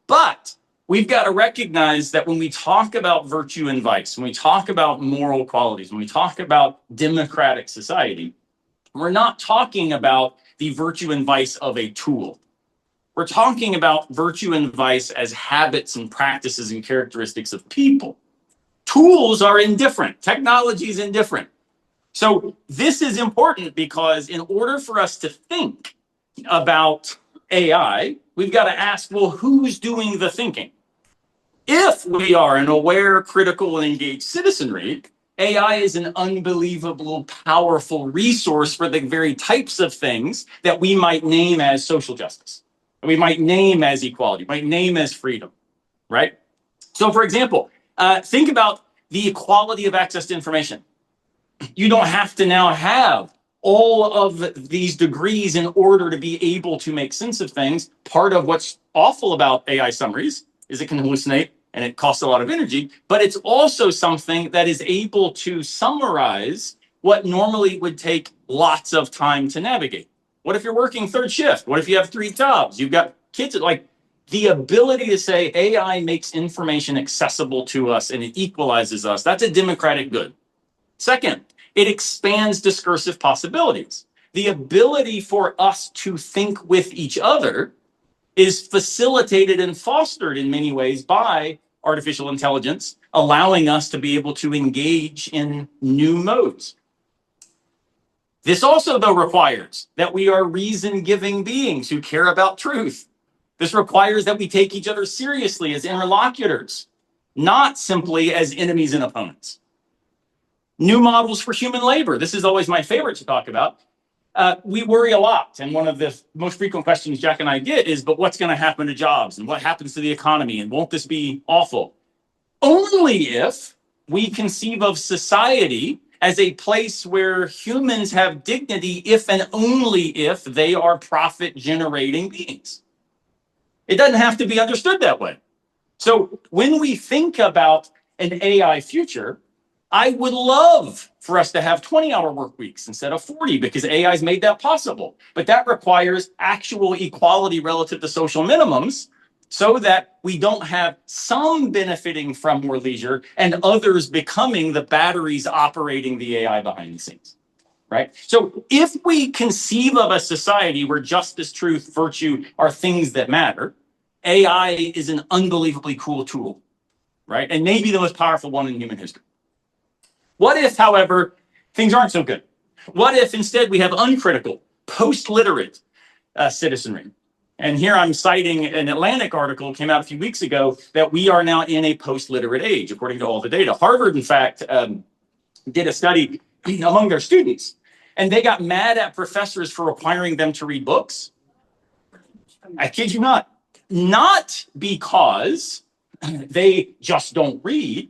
But we've got to recognize that when we talk about virtue and vice, when we talk about moral qualities, when we talk about democratic society, we're not talking about the virtue and vice of a tool. We're talking about virtue and vice as habits and practices and characteristics of people. Tools are indifferent. Technology is indifferent. So this is important because in order for us to think about AI, we've got to ask, well, who's doing the thinking? If we are an aware, critical, and engaged citizenry, AI is an unbelievable, powerful resource for the very types of things that we might name as social justice, we might name as equality, might name as freedom, right? So, for example, think about the equality of access to information. You don't have to now have all of these degrees in order to be able to make sense of things. Part of what's awful about AI summaries is it can hallucinate and it costs a lot of energy, but it's also something that is able to summarize what normally would take lots of time to navigate. What if you're working third shift? What if you have 3 jobs? You've got kids, like the ability to say AI makes information accessible to us and it equalizes us. That's a democratic good. Second, it expands discursive possibilities. The ability for us to think with each other is facilitated and fostered in many ways by artificial intelligence, allowing us to be able to engage in new modes. This also, though, requires that we are reason-giving beings who care about truth. This requires that we take each other seriously as interlocutors, not simply as enemies and opponents. New models for human labor. This is always my favorite to talk about. We worry a lot. And one of the most frequent questions Jack and I get is, but what's going to happen to jobs? And what happens to the economy? And won't this be awful? Only if we conceive of society as a place where humans have dignity, if and only if they are profit-generating beings. It doesn't have to be understood that way. So when we think about an AI future, I would love for us to have 20-hour work weeks instead of 40 because AI's made that possible. But that requires actual equality relative to social minimums so that we don't have some benefiting from more leisure and others becoming the batteries operating the AI behind the scenes, right? So if we conceive of a society where justice, truth, virtue are things that matter, AI is an unbelievably cool tool, right? And maybe the most powerful one in human history. What if, however, things aren't so good? What if instead we have uncritical, post-literate citizenry? And here I'm citing an Atlantic article came out a few weeks ago that we are now in a post-literate age, according to all the data. Harvard, in fact, did a study among their students, and they got mad at professors for requiring them to read books. I kid you not. Not because they just don't read,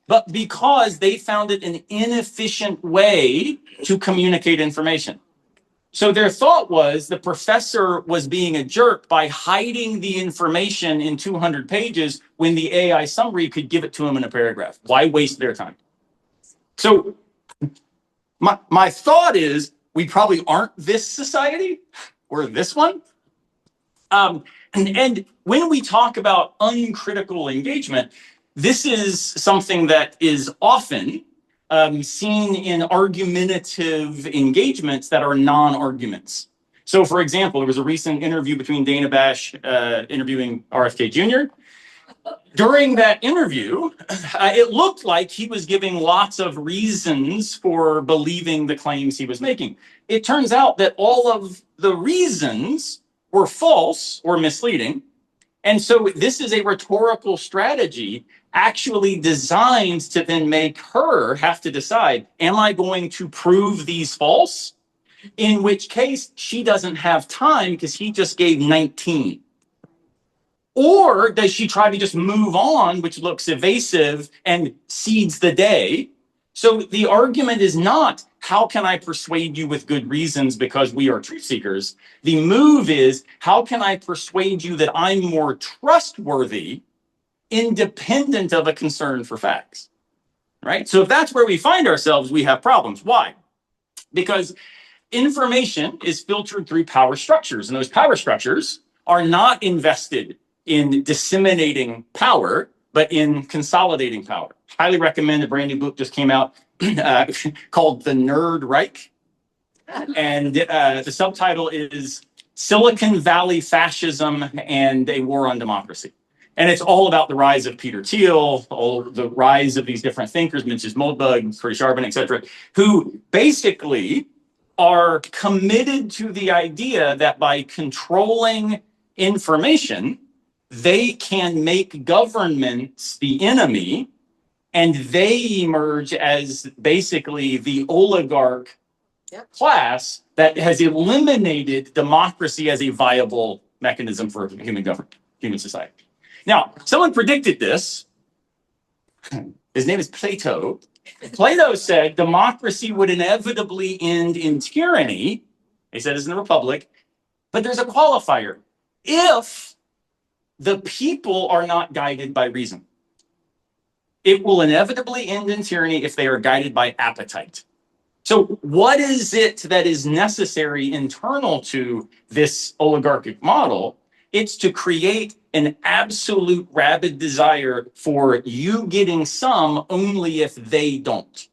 but because they found it an inefficient way to communicate information. So their thought was the professor was being a jerk by hiding the information in 200 pages when the AI summary could give it to him in a paragraph. Why waste their time? So my thought is we probably aren't this society. We're this one. And when we talk about uncritical engagement, this is something that is often seen in argumentative engagements that are non-arguments. So, for example, there was a recent interview between Dana Bash interviewing RFK Jr. During that interview, it looked like he was giving lots of reasons for believing the claims he was making. It turns out that all of the reasons were false or misleading, And so this is a rhetorical strategy actually designed to then make her have to decide, am I going to prove these false? In which case she doesn't have time because he just gave 19. Or does she try to just move on, which looks evasive and cedes the day? So the argument is not, how can I persuade you with good reasons because we are truth seekers? The move is, how can I persuade you that I'm more trustworthy, independent of a concern for facts? Right? So if that's where we find ourselves, we have problems. Why? Because information is filtered through power structures, and those power structures are not invested in disseminating power, but in consolidating power. Highly recommend a brand new book just came out called The Nerd Reich. And the subtitle is Silicon Valley Fascism and a War on Democracy. And it's all about the rise of Peter Thiel, all the rise of these different thinkers, Mencius Moldbug, Curtis Yarvin, et cetera, who basically are committed to the idea that by controlling information, they can make governments the enemy, and they emerge as basically the oligarch class that has eliminated democracy as a viable mechanism for human government, human society. Now, someone predicted this. His name is Plato. Plato said democracy would inevitably end in tyranny. He said it's in the Republic, but there's a qualifier. If the people are not guided by reason, it will inevitably end in tyranny if they are guided by appetite. So what is it that is necessary internal to this oligarchic model? It's to create an absolute rabid desire for you getting some only if they don't.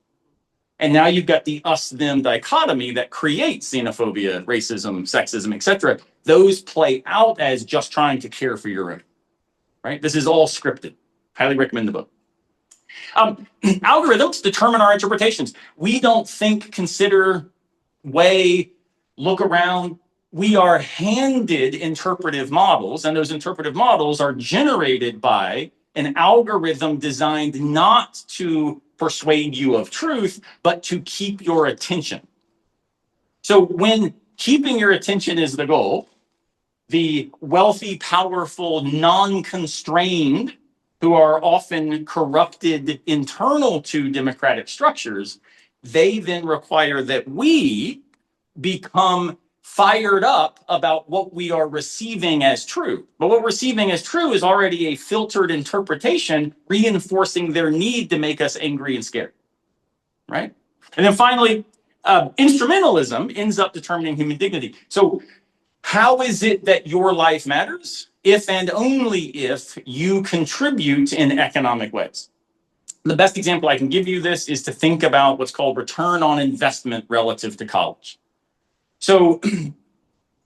And now you've got the us-them dichotomy that creates xenophobia, racism, sexism, etc. Those play out as just trying to care for your own, right? This is all scripted. Highly recommend the book. Algorithms determine our interpretations. We don't think, consider, weigh, look around. We are handed interpretive models, and those interpretive models are generated by an algorithm designed not to persuade you of truth, but to keep your attention. So when keeping your attention is the goal, the wealthy, powerful, non-constrained, who are often corrupted internal to democratic structures, they then require that we become fired up about what we are receiving as true. But what we're receiving as true is already a filtered interpretation, reinforcing their need to make us angry and scared, right? And then finally, instrumentalism ends up determining human dignity. So how is it that your life matters? If and only if you contribute in economic ways. The best example I can give you this is to think about what's called return on investment relative to college. So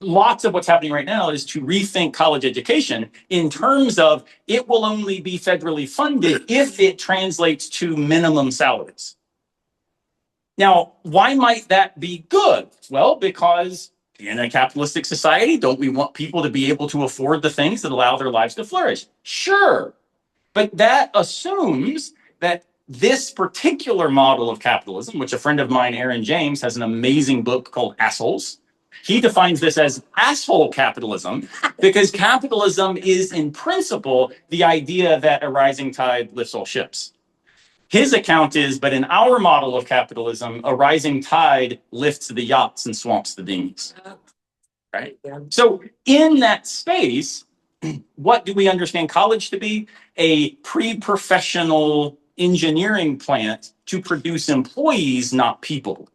lots of what's happening right now is to rethink college education in terms of it will only be federally funded if it translates to minimum salaries. Now, why might that be good? Well, because in a capitalistic society, don't we want people to be able to afford the things that allow their lives to flourish? Sure. But that assumes that this particular model of capitalism, which a friend of mine, Aaron James, has an amazing book called Assholes. He defines this as asshole capitalism because capitalism is in principle the idea that a rising tide lifts all ships. His account is, but in our model of capitalism, a rising tide lifts the yachts and swamps the dinghies, right? So in that space, what do we understand college to be? A pre-professional engineering plant to produce employees, not people.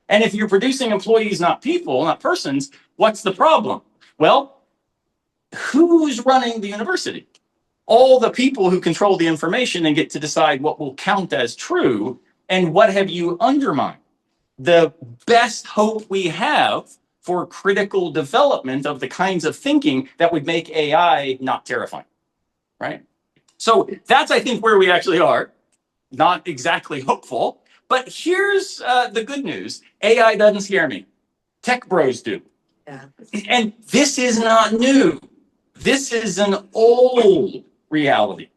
And if you're producing employees, not people, not persons, what's the problem? Well, who's running the university? All the people who control the information and get to decide what will count as true. And what have you undermined? The best hope we have for critical development of the kinds of thinking that would make AI not terrifying, right? So that's, I think, where we actually are. Not exactly hopeful, but here's the good news. AI doesn't scare me. Tech bros do. Yeah. And this is not new. This is an old reality.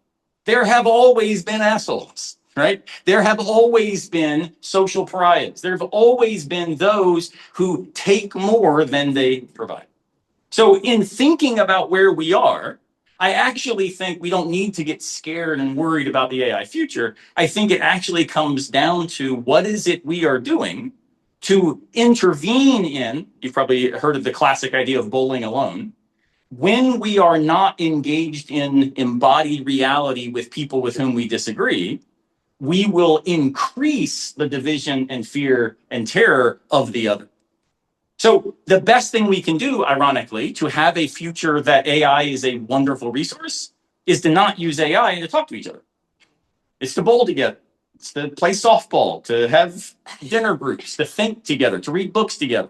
There have always been assholes, right? There have always been social pariahs. There have always been those who take more than they provide. So in thinking about where we are, I actually think we don't need to get scared and worried about the AI future. I think it actually comes down to what is it we are doing to intervene in, you've probably heard of the classic idea of bowling alone, when we are not engaged in embodied reality with people with whom we disagree, we will increase the division and fear and terror of the other. So the best thing we can do, ironically, to have a future that AI is a wonderful resource is to not use AI to talk to each other. It's to bowl together. It's to play softball, to have dinner groups, to think together, to read books together.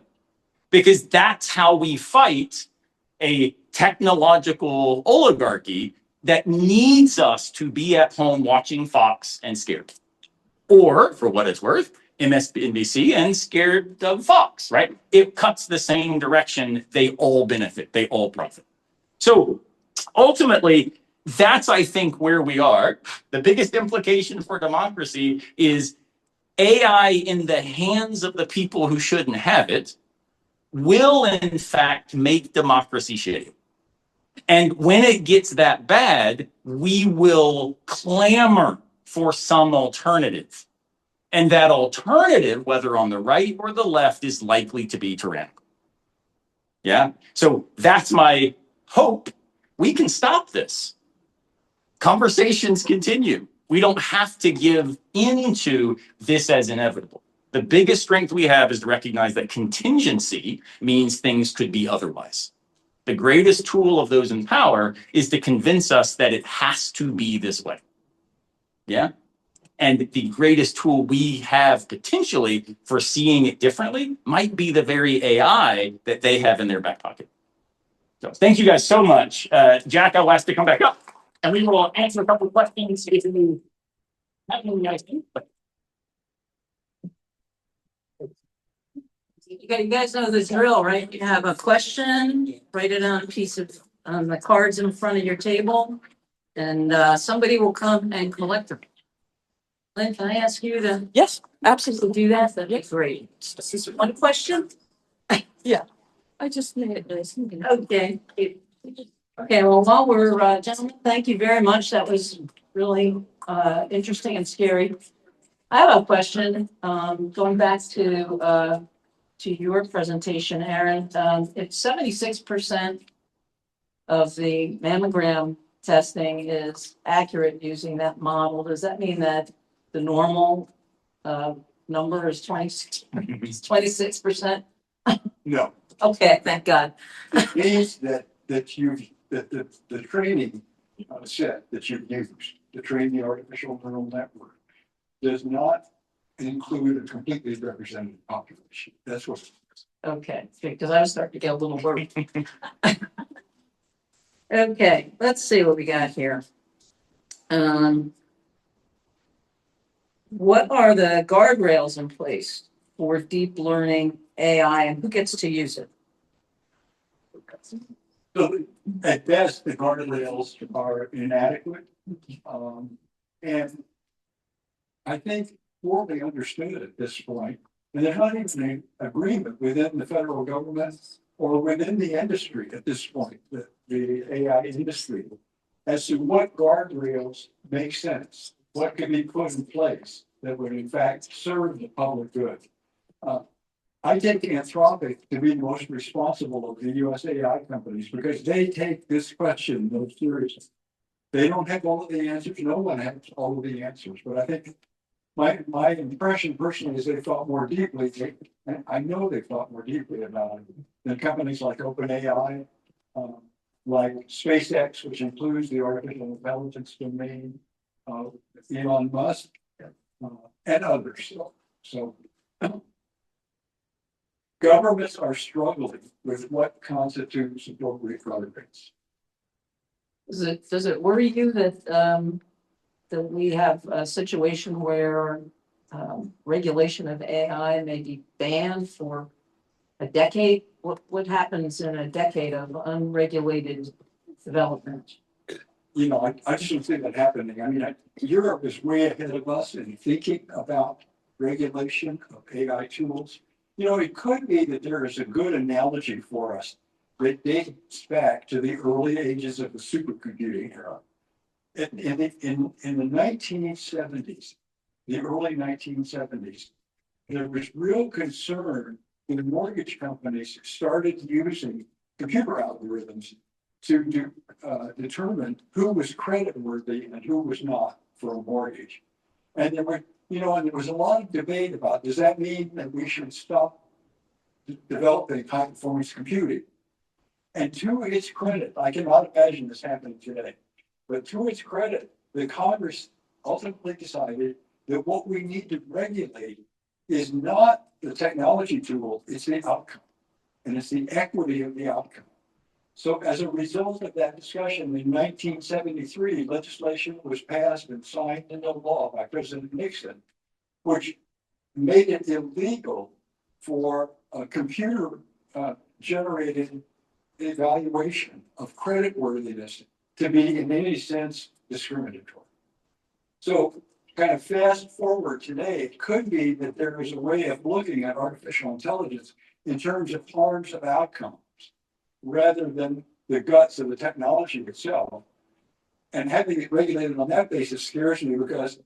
Because that's how we fight a technological oligarchy that needs us to be at home watching Fox and scared. Or, for what it's worth, MSNBC and scared of Fox, right? It cuts the same direction. They all benefit. They all profit. So ultimately, that's, I think, where we are. The biggest implication for democracy is AI in the hands of the people who shouldn't have it will, in fact, make democracy shitty. And when it gets that bad, we will clamor for some alternative. And that alternative, whether on the right or the left, is likely to be tyrannical. Yeah. So that's my hope. We can stop this. Conversations continue. We don't have to give into this as inevitable. The biggest strength we have is to recognize that contingency means things could be otherwise. The greatest tool of those in power is to convince us that it has to be this way. Yeah. And the greatest tool we have potentially for seeing it differently might be the very AI that they have in their back pocket. So thank you guys so much. Jack, I'll ask to come back up and we will answer a couple of questions if you have any guys. You guys know the drill, right? You have a question, write it on a piece of, on the cards in front of your table, and somebody will come and collect them. Lynn, can I ask you to Yes, absolutely. do that? That'd be great. This is one question. I just made it nice. Okay. Okay, well, while we're, gentlemen, thank you very much. That was really interesting and scary. I have a question, going back to your presentation, Aaron. If 76% of the mammogram testing is accurate using that model, does that mean that the normal number is 26%? No, Okay, thank God. it means that the training set that you've used to train the artificial neural network does not include a completely representative population. That's what. Okay, because I was starting to get a little worried. Okay, let's see what we got here. What are the guardrails in place for deep learning AI and who gets to use it? So at best, the guardrails are inadequate. And I think poorly understood at this point. And there's not even an agreement within the federal government or within the industry at this point, the AI industry, as to what guardrails make sense, what can be put in place that would in fact serve the public good. I take Anthropic to be the most responsible of the US AI companies because they take this question most seriously. They don't have all of the answers. No one has all of the answers, but I think my impression personally is they thought more deeply, and I know they thought more deeply about it than companies like OpenAI, like SpaceX, which includes the artificial intelligence domain, Elon Musk, and others. So governments are struggling with what constitutes appropriate guardrails. Does it worry you that we have a situation where regulation of AI may be banned for a decade? What happens in a decade of unregulated development. You know, I just don't see that happening. I mean, Europe is way ahead of us in thinking about regulation of AI tools. You know, it could be that there is a good analogy for us that dates back to the early ages of the supercomputing era. In the 1970s, the early 1970s, there was real concern when mortgage companies started using computer algorithms to determine who was creditworthy and who was not for a mortgage. And there were, you know, and there was a lot of debate about, does that mean that we should stop developing high performance computing? And to its credit, I cannot imagine this happening today, but to its credit, the Congress ultimately decided that what we need to regulate is not the technology tool, it's the outcome. And it's the equity of the outcome. So as a result of that discussion, in 1973, legislation was passed and signed into law by President Nixon, which made it illegal for a computer generated evaluation of creditworthiness to be in any sense discriminatory. So kind of fast forward today, it could be that there is a way of looking at artificial intelligence in terms of harms of outcomes, rather than the guts of the technology itself. And having it regulated on that basis scares me because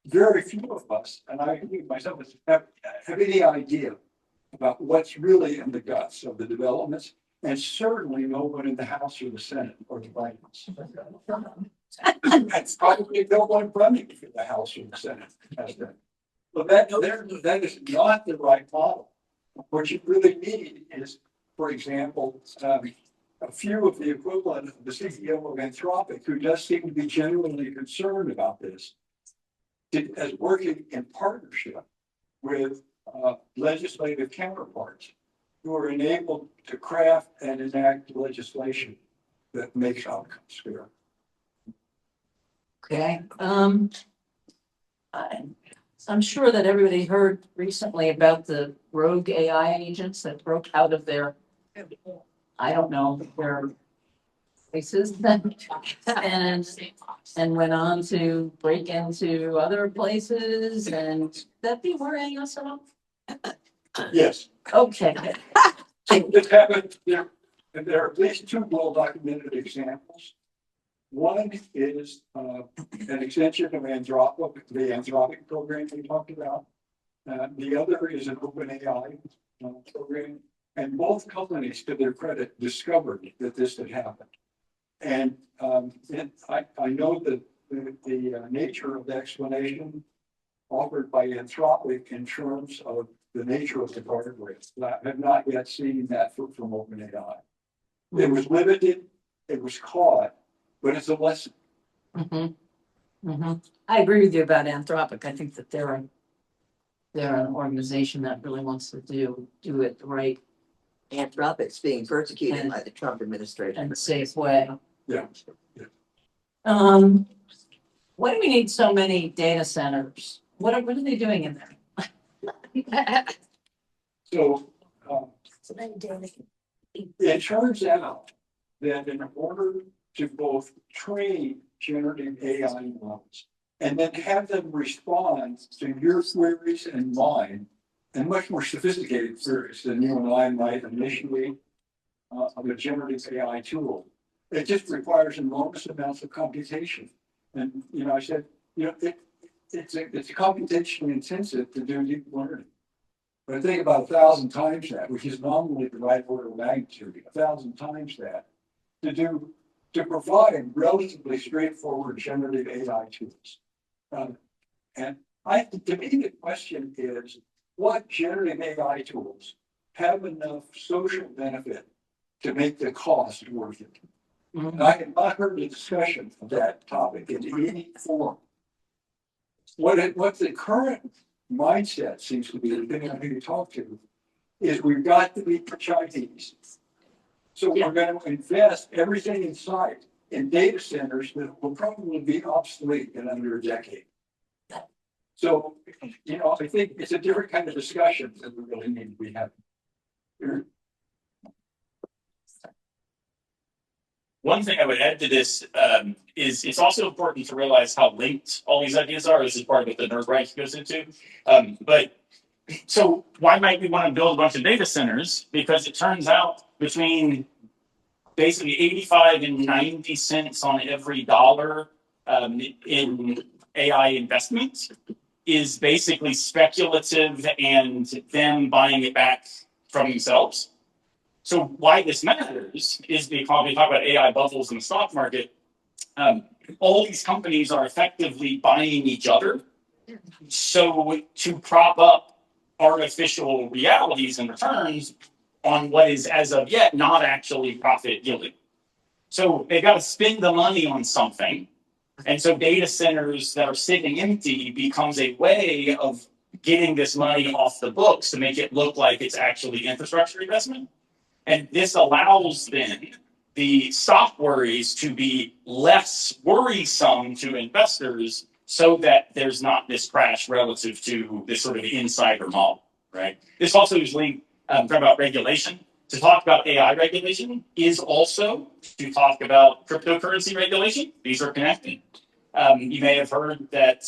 very few of us, and I include myself, have any idea about what's really in the guts of the developments, and certainly no one in the House or the Senate or the White House. That's probably no one running for the House or the Senate has that. But that is not the right model. What you really need is, for example, a few of the equivalent of the CEO of Anthropic, who does seem to be genuinely concerned about this, as working in partnership with legislative counterparts who are enabled to craft and enact legislation that makes outcomes fair. Okay, I'm sure that everybody heard recently about the rogue AI agents that broke out of their, I don't know, their places and went on to break into other places, and that be worrying us at all? Yes. Okay, So this happened, there are at least two well-documented examples. One is an extension of Anthropic, the Anthropic program we talked about. The other is an OpenAI program. And both companies, to their credit, discovered that this had happened. And I know that the nature of the explanation offered by Anthropic in terms of the nature of the guardrails. I have not yet seen that from OpenAI. It was limited, it was caught, but it's a lesson. I agree with you about Anthropic. I think that they're an organization that really wants to do it the right Anthropic's being persecuted And- by the Trump administration. and safe way. Yeah. Why do we need so many data centers? What are they doing in there? So it turns out that in order to both train generative AI models and then have them respond to your queries and mine, and much more sophisticated queries than you and I might initially of a generative AI tool, it just requires enormous amounts of computation. And I said, it's computationally intensive to do deep learning. But I think about 1,000 times that, which is nominally the right order of magnitude, 1,000 times that, to provide relatively straightforward generative AI tools. And to me, the question is, what generative AI tools have enough social benefit to make the cost worth it? And I have not heard a discussion of that topic in any form. What the current mindset seems to be, depending on who you talk to, is we've got to be Chinese. So we're going to invest everything in sight in data centers that will probably be obsolete in under a decade. So, I think it's a different kind of discussion that we really need to be having. one thing I would add to this is it's also important to realize how linked all these ideas are. This is part of what the nerd rank goes into. But so why might we want to build a bunch of data centers? Because it turns out between basically 85 and 90 cents on every dollar in AI investment is basically speculative and them buying it back from themselves. So why this matters is because we talk about AI bubbles in the stock market. All these companies are effectively buying each other. So to prop up artificial realities and returns on what is as of yet not actually profit yielding. So they've got to spend the money on something. And so data centers that are sitting empty becomes a way of getting this money off the books to make it look like it's actually infrastructure investment. And this allows then the stock worries to be less worrisome to investors so that there's not this crash relative to this sort of insider model, right? This also is linked about regulation. To talk about AI regulation is also to talk about cryptocurrency regulation. These are connected. You may have heard that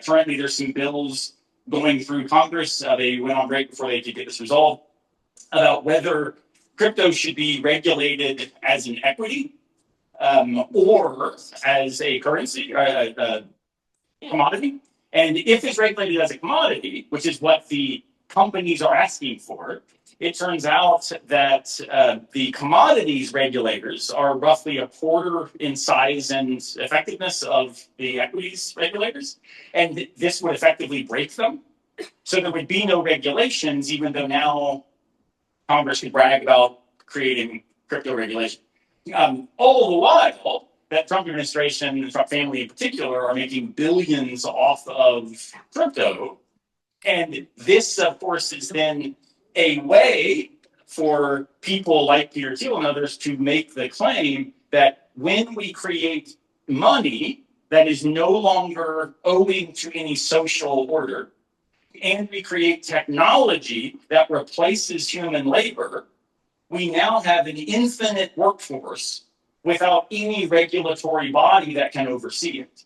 currently there's some bills going through Congress. They went on break before they could get this resolved about whether crypto should be regulated as an equity or as a currency, a commodity. And if it's regulated as a commodity, which is what the companies are asking for, it turns out that the commodities regulators are roughly a quarter in size and effectiveness of the equities regulators. And this would effectively break them. So there would be no regulations, even though now Congress could brag about creating crypto regulation. All the while, that Trump administration, the Trump family in particular, are making billions off of crypto. And this, of course, is then a way for people like Peter Thiel and others to make the claim that when we create money that is no longer owing to any social order, and we create technology that replaces human labor, we now have an infinite workforce without any regulatory body that can oversee it.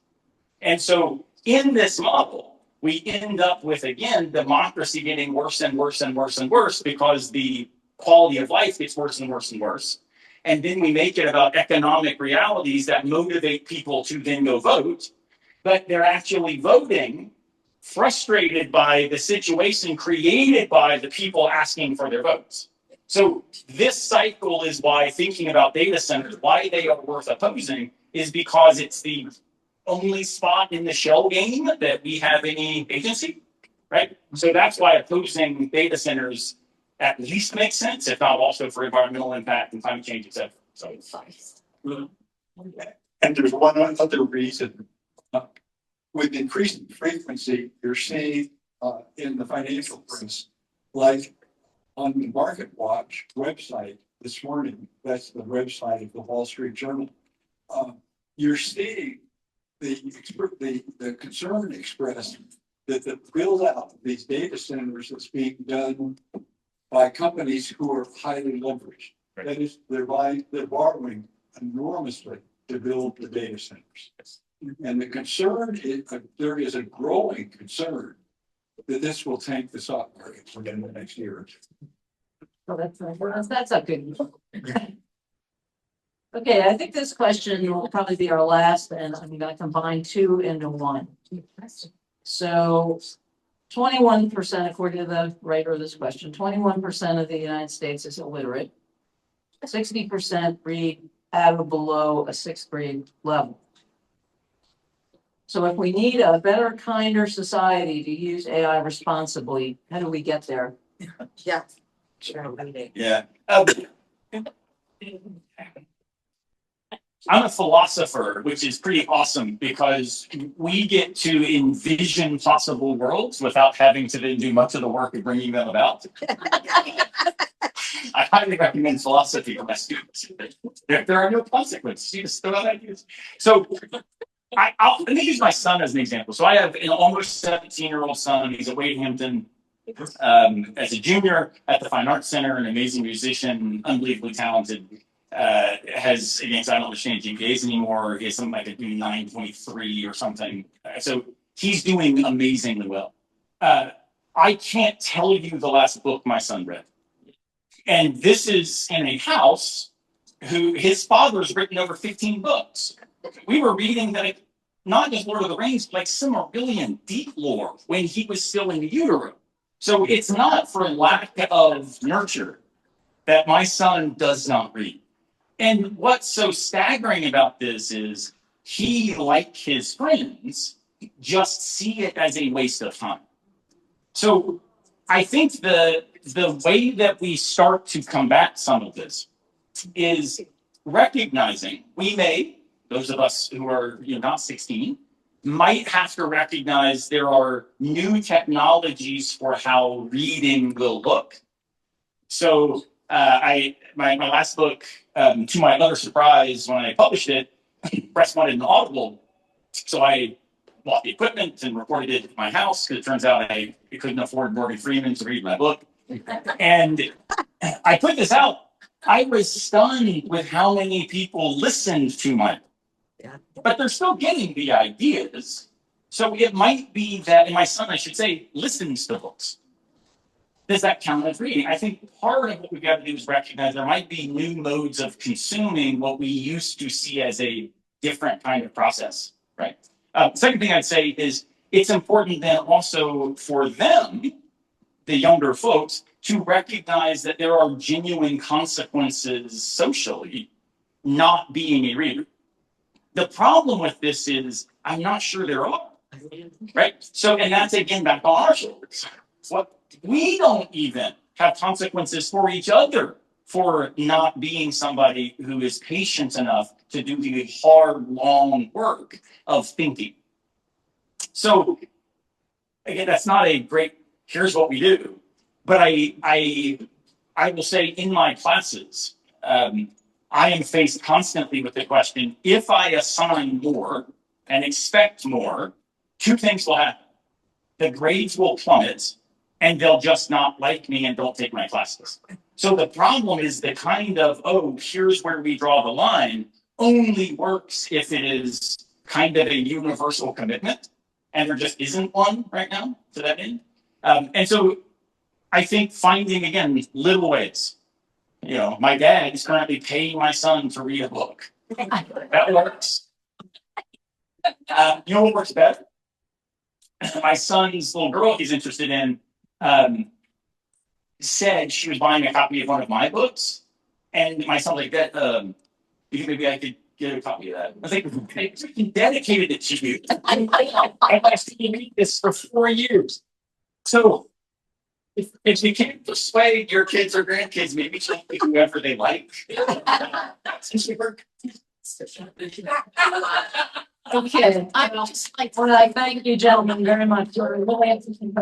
And so in this model, we end up with, again, democracy getting worse and worse and worse and worse because the quality of life gets worse and worse and worse. And then we make it about economic realities that motivate people to then go vote, but they're actually voting frustrated by the situation created by the people asking for their votes. So this cycle is why thinking about data centers, why they are worth opposing, is because it's the only spot in the shell game that we have any agency, right? So that's why opposing data centers at least makes sense, if not also for environmental impact and climate change, etc. So, and there's one other reason. With increasing frequency, you're seeing in the financial press, like on the Market Watch website this morning, that's the website of the Wall Street Journal, you're seeing the concern expressed that the build out of these data centers is being done by companies who are highly leveraged. Right. That is, they're borrowing enormously to build the data centers. And the concern is, there is a growing concern that this will tank the stock market within the next year or two. Well, that's a good. Okay, I think this question will probably be our last, and I'm going to combine two into one. So 21%, according to the writer of this question, 21% of the United States is illiterate. 60% read at or below a sixth grade level. So if we need a better, kinder society to use AI responsibly, how do we get there? Yeah. yeah. I'm a philosopher, which is pretty awesome because we get to envision possible worlds without having to then do much of the work of bringing them about. I highly recommend philosophy for my students. There are no consequences. You just throw out ideas. So let me use my son as an example. So I have an almost 17-year-old son. He's at Wade Hampton as a junior at the Fine Arts Center, an amazing musician, unbelievably talented. has, again, 'cause I don't understand GPAs anymore, is something like a 9.3 or something. So he's doing amazingly well. I can't tell you the last book my son read. And this is in a house who his father's written over 15 books. We were reading like not just Lord of the Rings, but like Silmarillion, deep lore when he was still in utero. So it's not for lack of nurture that my son does not read. And what's so staggering about this is he, like his friends, just see it as a waste of time. So I think the way that we start to combat some of this is recognizing we may, those of us who are not 16, might have to recognize there are new technologies for how reading will look. So my last book, to my utter surprise, when I published it, Press wanted an Audible. So I bought the equipment and recorded it at my house because it turns out I couldn't afford Morgan Freeman to read my book. And I put this out. I was stunned with how many people listened to my book. But they're still getting the ideas. So it might be that, and my son, I should say, listens to books. Does that count as reading? I think part of what we've got to do is recognize there might be new modes of consuming what we used to see as a different kind of process, right? Second thing I'd say is it's important then also for them, the younger folks, to recognize that there are genuine consequences socially not being a reader. The problem with this is I'm not sure there are, right? So, and that's again back on our shoulders. What we don't even have consequences for each other for not being somebody who is patient enough to do the hard, long work of thinking. So, again, that's not a great, here's what we do. But I will say in my classes, I am faced constantly with the question, if I assign more and expect more, two things will happen. The grades will plummet and they'll just not like me and don't take my classes. So the problem is the kind of, oh, here's where we draw the line, only works if it is kind of a universal commitment. And there just isn't one right now to that end. And so I think finding, again, little ways. My dad is currently paying my son to read a book. That works. What works better? My son's little girl he's interested in said she was buying a copy of one of my books. And my son was like, that, you think maybe I could get a copy of that? I was like, I freaking dedicated it to you. I've asked you to read this for 4 years. So if you can't persuade your kids or grandkids, maybe just pick whoever they like. That's work. Okay, I just like, well, I thank you, gentlemen, very much. You're really interesting.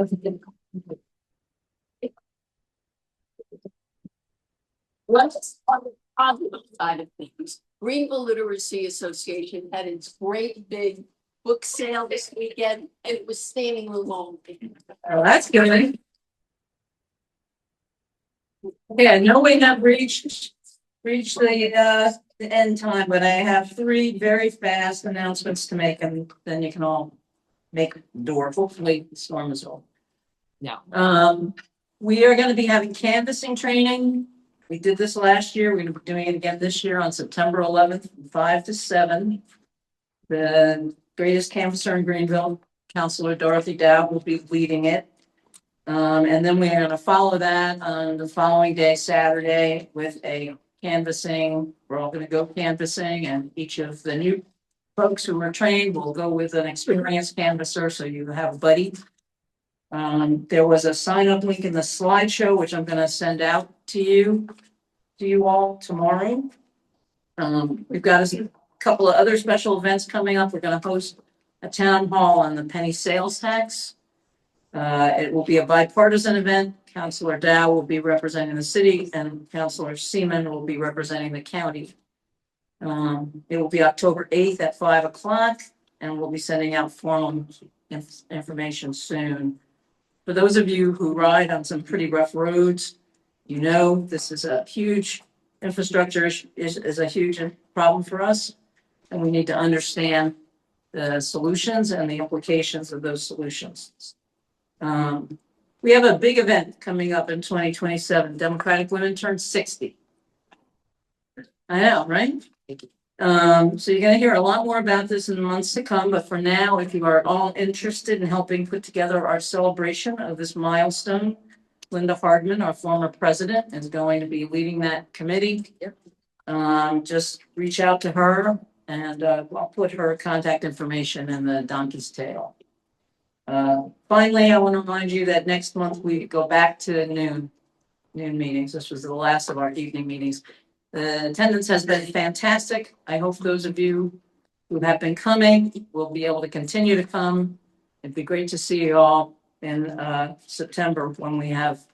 Let's on the positive side of things. Greenville Literacy Association had its great big book sale this weekend, and it was standing room only. Oh, that's good. Yeah, no, we have reached the end time, but I have 3 very fast announcements to make, and then you can all make the door. Hopefully the storm is over. No. We are gonna be having canvassing training. We did this last year. We're gonna be doing it again this year on September 11th, from 5 to 7. The greatest canvasser in Greenville, Counselor Dorothy Dow, will be leading it. And then we're gonna follow that on the following day, Saturday, with a canvassing. We're all gonna go canvassing, and each of the new folks who are trained will go with an experienced canvasser, so you have a buddy. There was a sign-up link in the slideshow, which I'm gonna send out to you all tomorrow. We've got a couple of other special events coming up. We're gonna host a town hall on the penny sales tax. It will be a bipartisan event. Councilor Dow will be representing the city and Councilor Seaman will be representing the county. It will be October 8th at 5 o'clock, and we'll be sending out formal information soon. For those of you who ride on some pretty rough roads, this is a huge infrastructure is a huge problem for us. And we need to understand the solutions and the implications of those solutions. We have a big event coming up in 2027. Democratic Women turn 60. I know, right? So you're gonna hear a lot more about this in the months to come, but for now, if you are all interested in helping put together our celebration of this milestone, Linda Hardman, our former president, is going to be leading that committee. Just reach out to her and I'll put her contact information in the donkey's tail. Finally, I want to remind you that next month we go back to noon meetings. This was the last of our evening meetings. The attendance has been fantastic. I hope those of you who have been coming will be able to continue to come. It'd be great to see you all in September when we have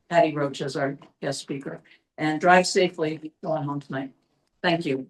Patty Roach as our guest speaker. And drive safely going home tonight. Thank you.